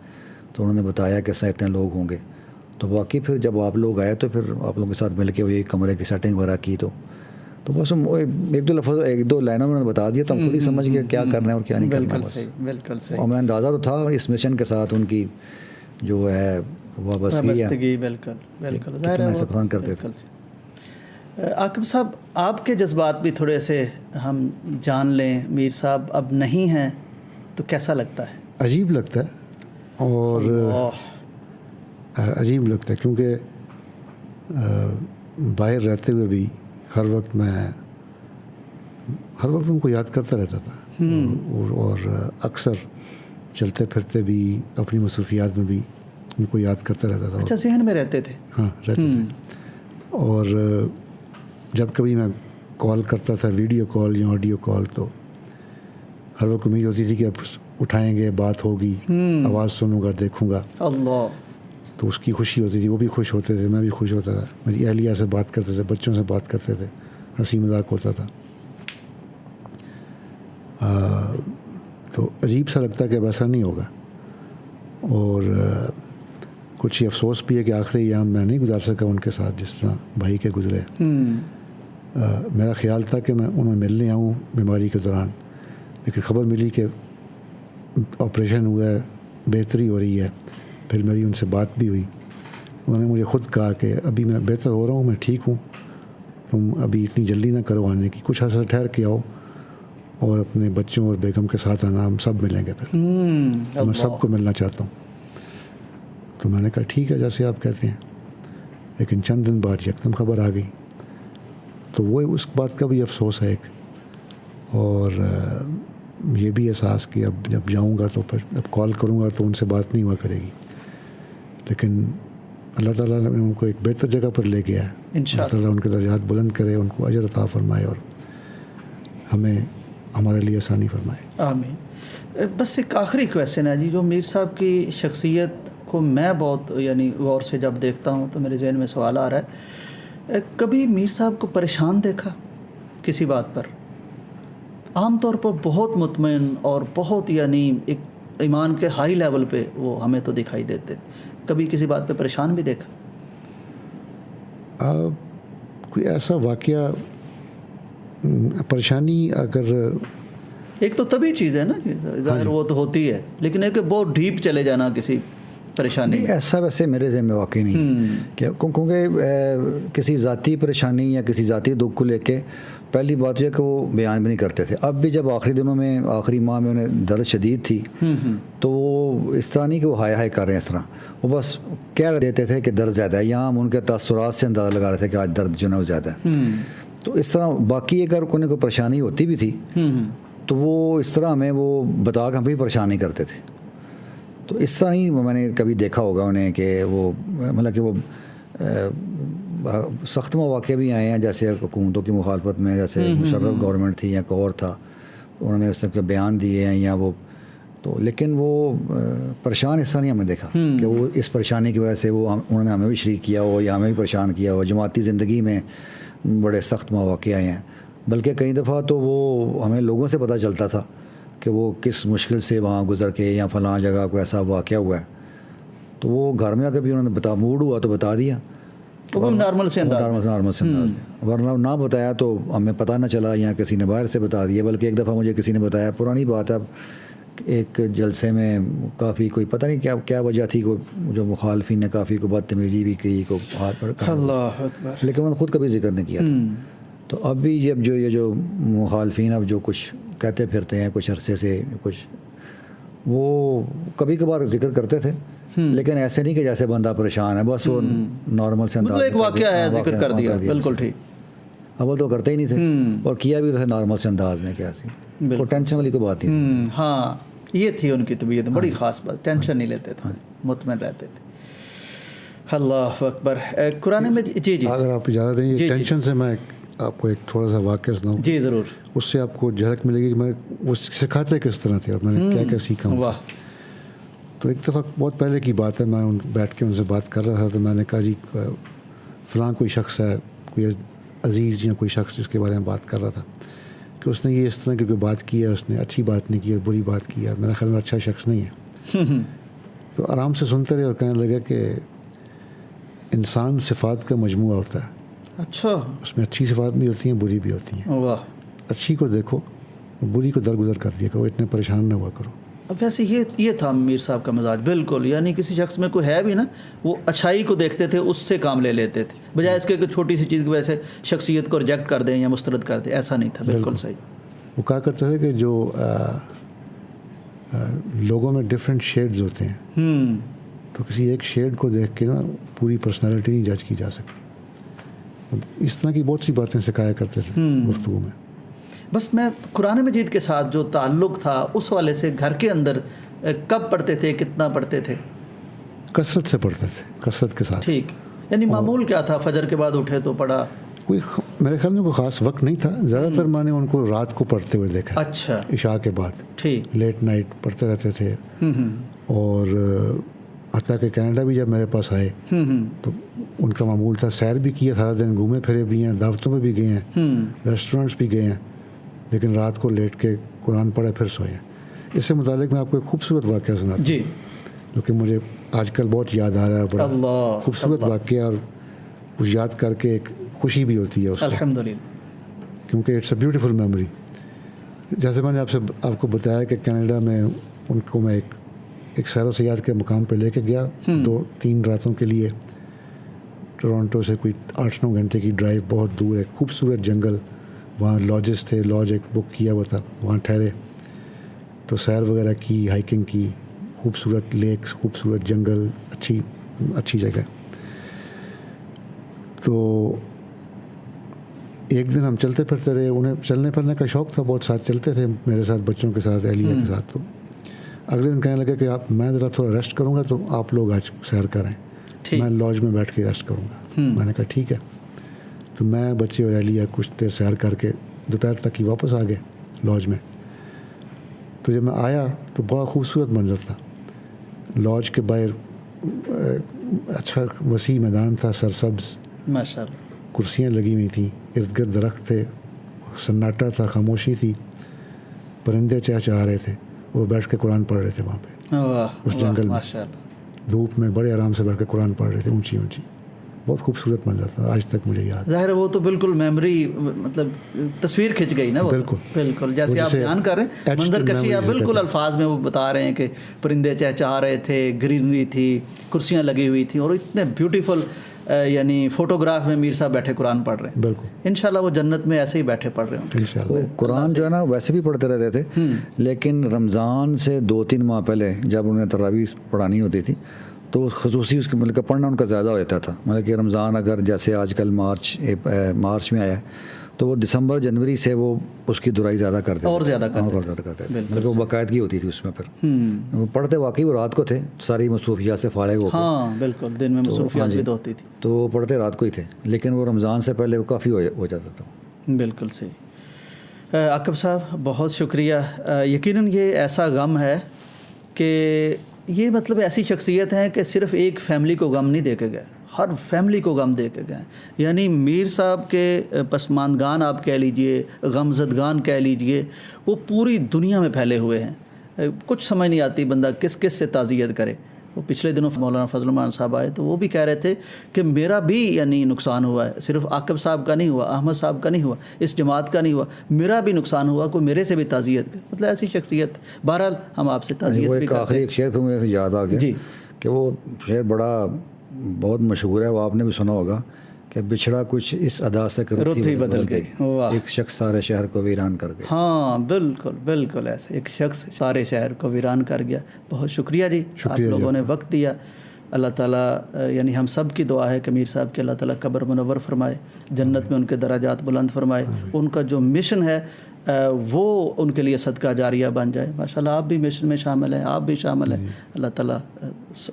[SPEAKER 1] تو انہوں نے بتایا کہ اتنے لوگ ہوں گے. تو واقعی پھر جب آپ لوگ آئے تو پھر آپ لوگوں کے ساتھ مل کے وہی کمرے کی سیٹنگ وغیرہ کی. تو بس ایک دو لائنوں میں نے بتا دیا تو ہم خود ہی سمجھ گئے کیا کرنا ہے اور کیا نہیں کرنا.
[SPEAKER 3] بالکل صحیح.
[SPEAKER 1] اور میں اندازہ تو تھا اس مشن کے ساتھ ان کی جو ہے
[SPEAKER 3] وابستگی. بالکل بالکل
[SPEAKER 1] کتنا ایسے پسند کرتے تھے.
[SPEAKER 3] عاقب صاحب, آپ کے جذبات بھی تھوڑے سے ہم جان لیں. میر صاحب اب نہیں ہیں تو کیسا لگتا ہے؟
[SPEAKER 2] عجیب لگتا ہے اور عجیب لگتا ہے کیونکہ باہر رہتے ہوئے بھی ہر وقت ان کو یاد کرتا رہتا تھا. اور اکثر چلتے پھرتے بھی اپنی مصروفیات میں بھی ان کو یاد کرتا رہتا تھا.
[SPEAKER 3] اچھا, ذہن میں رہتے تھے؟
[SPEAKER 2] ہاں رہتے تھے. اور جب کبھی میں کال کرتا تھا, ویڈیو کال یا آڈیو کال, تو ہر وقت امید ہوتی تھی کہ اب اٹھائیں گے, بات ہوگی, آواز سنوں گا, دیکھوں گا.
[SPEAKER 3] اللہ.
[SPEAKER 2] تو اس کی خوشی ہوتی تھی, وہ بھی خوش ہوتے تھے, میں بھی خوش ہوتا تھا. میری اہلیہ سے بات کرتے تھے, بچوں سے بات کرتے تھے, ہنسی مذاق ہوتا تھا. تو عجیب سا لگتا کہ اب ایسا نہیں ہوگا. اور کچھ یہ افسوس بھی ہے کہ آخری ایام میں نہیں گزار سکا ان کے ساتھ جس طرح بھائی کے گزرے. میرا خیال تھا کہ میں انہیں ملنے آؤں بیماری کے دوران, لیکن خبر ملی کہ آپریشن ہوا ہے, بہتری ہو رہی ہے. پھر میری ان سے بات بھی ہوئی. انہوں نے مجھے خود کہا کہ ابھی میں بہتر ہو رہا ہوں, میں ٹھیک ہوں, تم ابھی اتنی جلدی نہ کرو آنے کی, کچھ عرصہ ٹھہر کے آؤ اور اپنے بچوں اور بیگم کے ساتھ آنا, ہم سب ملیں گے. پھر میں سب کو ملنا چاہتا ہوں. تو میں نے کہا ٹھیک ہے جیسے آپ کہتے ہیں. لیکن چند دن بعد یکدم خبر آ گئی. تو وہ اس بات کا بھی افسوس ہے ایک, اور یہ بھی احساس کہ اب جب جاؤں گا تو پھر اب کال کروں گا تو ان سے بات نہیں ہوا کرے گی. لیکن اللہ تعالیٰ نے ان کو ایک بہتر جگہ پر لے گیا ہے. اللہ تعالیٰ ان کے درجات بلند کرے, ان کو اجر عطا فرمائے اور ہمیں ہمارے لیے آسانی فرمائے.
[SPEAKER 3] آمین. بس ایک آخری کویسچن ہے جی, جو میر صاحب کی شخصیت کو میں بہت غور سے جب دیکھتا ہوں تو میرے ذہن میں سوال آ رہا ہے, کبھی میر صاحب کو پریشان دیکھا کسی بات پر؟ عام طور پر بہت مطمئن اور بہت ایک ایمان کے ہائی لیول پہ وہ ہمیں تو دکھائی دیتے. کبھی کسی بات پہ پریشان بھی دیکھا؟
[SPEAKER 2] کوئی ایسا واقعہ پریشانی اگر
[SPEAKER 3] ایک تو طبی چیز ہے نا, ظاہر وہ تو ہوتی ہے, لیکن ایک بہت ڈیپ چلے جانا کسی پریشانی.
[SPEAKER 1] ایسا ویسے میرے ذہن میں واقعی نہیں ہے, کیونکہ کسی ذاتی پریشانی یا کسی ذاتی دکھ کو لے کے پہلی بات یہ کہ وہ بیان بھی نہیں کرتے تھے. اب بھی جب آخری دنوں میں آخری ماہ میں انہیں درد شدید تھی تو وہ اس طرح نہیں کہ وہ ہائے کر رہے ہیں, اس طرح وہ بس کہہ دیتے تھے کہ درد زیادہ ہے, یا ہم ان کے تاثرات سے اندازہ لگا رہے تھے کہ آج درد جو ہے وہ زیادہ ہے. تو اس طرح باقی اگر کوئی کوئی پریشانی ہوتی بھی تھی تو وہ اس طرح ہمیں وہ بتا کے ہم بھی پریشان نہیں کرتے تھے. تو اس طرح نہیں میں نے کبھی دیکھا ہوگا انہیں کہ وہ مطلب کہ وہ سخت مواقع بھی آئے ہیں, جیسے حکومتوں کی مخالفت میں, جیسے مشرف گورنمنٹ تھی یا کوئی اور تھا, انہوں نے اس طرح کے بیان دیے ہیں یا وہ تو, لیکن وہ پریشان اس طرح نہیں ہمیں دیکھا کہ وہ اس پریشانی کی وجہ سے وہ انہوں نے ہمیں بھی شریک کیا ہو یا ہمیں بھی پریشان کیا ہو. جماعتی زندگی میں بڑے سخت مواقع آئے ہیں, بلکہ کئی دفعہ تو وہ ہمیں لوگوں سے پتہ چلتا تھا کہ وہ کس مشکل سے وہاں گزر کے یا فلاں جگہ کو ایسا واقعہ ہوا ہے, تو وہ گھر میں آ کے بھی انہوں نے موڈ ہوا تو بتا دیا,
[SPEAKER 3] نارمل سے انداز
[SPEAKER 1] میں, ورنہ نہ بتایا تو ہمیں پتہ نہ چلا یا کسی نے باہر سے بتا دیا. بلکہ ایک دفعہ مجھے کسی نے بتایا, پرانی بات ہے, ایک جلسے میں کافی کوئی پتہ نہیں کیا وجہ تھی, جو مخالفین نے کافی کو بدتمیزی بھی کی, کو ہاتھ پر,
[SPEAKER 3] اللہ اکبر,
[SPEAKER 1] لیکن میں نے خود کبھی ذکر نہیں کیا تھا. تو اب بھی جب جو مخالفین اب جو کچھ کہتے پھرتے ہیں کچھ عرصے سے کچھ, وہ کبھی کبھار ذکر کرتے تھے, لیکن ایسے نہیں کہ جیسے بندہ پریشان ہے, بس وہ نارمل سے انداز
[SPEAKER 3] ایک واقعہ ہے ذکر کر دیا, بالکل ٹھیک.
[SPEAKER 1] اول تو کرتے ہی نہیں تھے اور کیا بھی تو نارمل سے انداز میں, کیا سی وہ ٹینشن والی کوئی بات نہیں.
[SPEAKER 3] ہاں یہ تھی ان کی طبیعت بڑی خاص بات, ٹینشن نہیں لیتے تھے, مطمئن رہتے تھے. اللہ اکبر. قرآن میں جی
[SPEAKER 2] اگر آپ اجازت دیں, ٹینشن سے میں آپ کو ایک تھوڑا سا واقعہ سناؤں.
[SPEAKER 3] جی ضرور.
[SPEAKER 2] اس سے آپ کو جھلک ملے گی کہ میں وہ سکھاتے کس طرح تھے اور میں نے کیا کیا سیکھا ہوں.
[SPEAKER 3] واہ.
[SPEAKER 2] تو ایک دفعہ بہت پہلے کی بات ہے, میں بیٹھ کے ان سے بات کر رہا تھا, تو میں نے کہا جی فلاں کوئی شخص ہے, کوئی عزیز یا کوئی شخص جس کے بارے میں بات کر رہا تھا, کہ اس نے یہ اس طرح کی کوئی بات کی ہے, اس نے اچھی بات نہیں کی, بری بات کی ہے, میرا خیال میں اچھا شخص نہیں ہے. تو آرام سے سنتے رہے اور کہنے لگا کہ انسان صفات کا مجموعہ ہوتا ہے.
[SPEAKER 3] اچھا.
[SPEAKER 2] اس میں اچھی صفات بھی ہوتی ہیں, بری بھی ہوتی ہیں.
[SPEAKER 3] واہ.
[SPEAKER 2] اچھی کو دیکھو, بری کو درگزر کر دیا کرو, اتنے پریشان نہ ہوا کرو.
[SPEAKER 3] اب ویسے یہ تھا میر صاحب کا مزاج بالکل. یعنی کسی شخص میں کوئی ہے بھی نا, وہ اچھائی کو دیکھتے تھے, اس سے کام لے لیتے تھے, بجائے اس کے کہ چھوٹی سی چیز کی وجہ سے شخصیت کو ریجیکٹ کر دیں یا مسترد کر دیں. ایسا نہیں تھا. بالکل صحیح.
[SPEAKER 2] وہ کہا کرتے تھے کہ جو لوگوں میں ڈفرینٹ شیڈز ہوتے ہیں, تو کسی ایک شیڈ کو دیکھ کے نا پوری پرسنالٹی نہیں جج کی جا سکتی. اس طرح کی بہت سی باتیں سکھایا کرتے تھے گفتگو میں.
[SPEAKER 3] بس میں قرآن مجید کے ساتھ جو تعلق تھا اس والے سے, گھر کے اندر کب پڑھتے تھے, کتنا پڑھتے تھے؟
[SPEAKER 2] کثرت سے پڑھتے تھے, کثرت کے ساتھ.
[SPEAKER 3] ٹھیک. یعنی معمول کیا تھا؟ فجر کے بعد اٹھے تو پڑھا؟
[SPEAKER 2] کوئی میرے خیال میں کوئی خاص وقت نہیں تھا. زیادہ تر میں نے ان کو رات کو پڑھتے ہوئے دیکھا.
[SPEAKER 3] اچھا.
[SPEAKER 2] عشاء کے بعد.
[SPEAKER 3] ٹھیک.
[SPEAKER 2] لیٹ نائٹ پڑھتے رہتے تھے. اور حتیٰ کہ کینیڈا بھی جب میرے پاس آئے تو ان کا معمول تھا, سیر بھی کیا, سارا دن گھومے پھرے بھی ہیں, دعوتوں پہ بھی گئے ہیں, ریسٹورینٹس بھی گئے ہیں, لیکن رات کو لیٹ کے قرآن پڑھے پھر سوئے. اس سے متعلق میں آپ کو ایک خوبصورت واقعہ سناتا ہوں
[SPEAKER 3] جی,
[SPEAKER 2] جو کہ مجھے آج کل بہت یاد آ رہا ہے. بڑا خوبصورت واقعہ, اور کچھ یاد کر کے ایک خوشی بھی ہوتی ہے اس کو,
[SPEAKER 3] الحمدللہ,
[SPEAKER 2] کیونکہ اٹس اے بیوٹیفل میموری. جیسے میں نے آپ کو بتایا کہ کینیڈا میں ان کو میں ایک سیر و سیاحت کے مقام پہ لے کے گیا 2-3 راتوں کے لیے. ٹورانٹو سے کوئی 8-9 گھنٹے کی ڈرائیو, بہت دور, ایک خوبصورت جنگل, وہاں لاجز تھے, لاج ایک بک کیا ہوا تھا, وہاں ٹھہرے, تو سیر وغیرہ کی, ہائکنگ کی, خوبصورت لیکس, خوبصورت جنگل, اچھی جگہ. تو ایک دن ہم چلتے پھرتے رہے, انہیں چلنے پھرنے کا شوق تھا بہت, ساتھ چلتے تھے میرے ساتھ, بچوں کے ساتھ, اہلیہ کے ساتھ. تو اگلے دن کہنے لگے کہ میں ذرا تھوڑا ریسٹ کروں گا, تو آپ لوگ آج سیر کریں, میں لاج میں بیٹھ کے ریسٹ کروں گا. میں نے کہا ٹھیک ہے. تو میں, بچے اور اہلیہ کچھ دیر سیر کر کے دوپہر تک ہی واپس آ گئے لاج میں. تو جب میں آیا تو بڑا خوبصورت منظر تھا. لاج کے باہر اچھا وسیع میدان تھا, سرسبز,
[SPEAKER 3] ماشاء اللہ,
[SPEAKER 2] کرسیاں لگی ہوئی تھیں, ارد گرد درخت تھے, سناٹا تھا, خاموشی تھی, پرندے چہچہا رہے تھے, وہ بیٹھ کے قرآن پڑھ رہے تھے وہاں پہ اس جنگل میں. دھوپ میں بڑے آرام سے بیٹھ کے قرآن پڑھ رہے تھے, اونچی اونچی. بہت خوبصورت منظر تھا, آج تک مجھے یاد.
[SPEAKER 3] ظاہر ہے وہ تو بالکل میموری, مطلب تصویر کھنچ گئی نا. بالکل جیسے آپ بیان کر رہے ہیں, منظر کشی آپ بالکل الفاظ میں وہ بتا رہے ہیں کہ پرندے چہچہا رہے تھے, گرینری تھی, کرسیاں لگی ہوئی تھیں, اور اتنے بیوٹیفل یعنی فوٹوگراف میں میر صاحب بیٹھے قرآن پڑھ رہے ہیں. بالکل, انشاءاللہ وہ جنت میں ایسے ہی بیٹھے پڑھ رہے ہوں انشاءاللہ.
[SPEAKER 1] قرآن جو ہے نا ویسے بھی پڑھتے رہتے تھے, لیکن رمضان سے 2-3 ماہ پہلے جب انہیں تراویح پڑھانی ہوتی تھی تو خصوصی اس کے مطلب کہ پڑھنا ان کا زیادہ ہوتا تھا. مطلب کہ رمضان اگر جیسے آج کل مارچ میں آیا ہے تو وہ دسمبر جنوری سے وہ اس کی درائی زیادہ کرتے
[SPEAKER 3] اور زیادہ
[SPEAKER 1] کرتے تھے. مطلب وہ باقاعدگی ہوتی تھی اس میں. پھر وہ پڑھتے واقعی وہ رات کو تھے, ساری مصروفیات سے فارغ ہو کے.
[SPEAKER 3] ہاں بالکل, دن میں مصروفیات بھی تو ہوتی تھی,
[SPEAKER 1] تو وہ پڑھتے رات کو ہی تھے, لیکن وہ رمضان سے پہلے وہ کافی ہو جاتا تھا.
[SPEAKER 3] بالکل صحیح. عاقب صاحب بہت شکریہ. یقیناً یہ ایسا غم ہے کہ یہ مطلب ایسی شخصیت ہیں کہ صرف ایک فیملی کو غم نہیں دے کے گئے, ہر فیملی کو غم دے کے گئے. یعنی میر صاحب کے پسماندگان آپ کہہ لیجئے, غمزدگان کہہ لیجئے, وہ پوری دنیا میں پھیلے ہوئے ہیں. کچھ سمجھ نہیں آتی بندہ کس سے تعزیت کرے. وہ پچھلے دنوں مولانا فضل الرحمان صاحب آئے تو وہ بھی کہہ رہے تھے کہ میرا بھی یعنی نقصان ہوا ہے, صرف عاقب صاحب کا نہیں ہوا, احمد صاحب کا نہیں ہوا, اس جماعت کا نہیں ہوا, میرا بھی نقصان ہوا, کوئی میرے سے بھی تعزیت کرے. مطلب ایسی شخصیت. بہرحال ہم آپ سے تعزیت بھی کرتے ہیں.
[SPEAKER 1] آخری ایک شعر پھر مجھے یاد آ گیا جی, کہ وہ شعر بہت مشہور ہے, وہ آپ نے بھی سنا ہوگا کہ بچھڑا کچھ اس ادا سے
[SPEAKER 3] رتھی بدل گئی,
[SPEAKER 1] ایک شخص سارے شہر کو ویران کر گیا.
[SPEAKER 3] ہاں بالکل ایسے, ایک شخص سارے شہر کو ویران کر گیا. بہت شکریہ جی, آپ لوگوں نے وقت دیا. اللہ تعالیٰ یعنی ہم سب کی دعا ہے کہ میر صاحب کے اللہ تعالیٰ قبر منور فرمائے, جنت میں ان کے درجات بلند فرمائے, ان کا جو مشن ہے وہ ان کے لیے صدقہ جاریہ بن جائے. ماشاءاللہ آپ بھی مشن میں شامل ہیں, آپ بھی شامل ہیں, اللہ تعالیٰ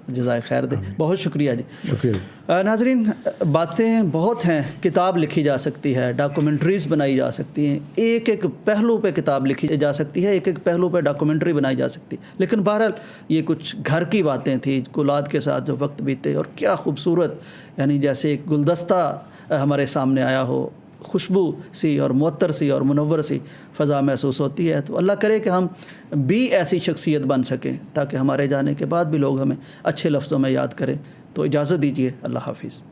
[SPEAKER 3] جزائے خیر دے. بہت شکریہ جی. شکریہ. ناظرین, باتیں بہت ہیں, کتاب لکھی جا سکتی ہے, ڈاکومنٹریز بنائی جا سکتی ہیں, ایک ایک پہلو پہ کتاب لکھی جا سکتی ہے, ایک ایک پہلو پہ ڈاکومنٹری بنائی جا سکتی ہے. لیکن بہرحال یہ کچھ گھر کی باتیں تھیں, اولاد کے ساتھ جو وقت بیتے, اور کیا خوبصورت, یعنی جیسے ایک گلدستہ ہمارے سامنے آیا ہو, خوشبو سی اور معطر سی اور منور سی فضا محسوس ہوتی ہے. تو اللہ کرے کہ ہم بھی ایسی شخصیت بن سکیں تاکہ ہمارے جانے کے بعد بھی لوگ ہمیں اچھے لفظوں میں یاد کریں. تو اجازت دیجیے. اللہ حافظ.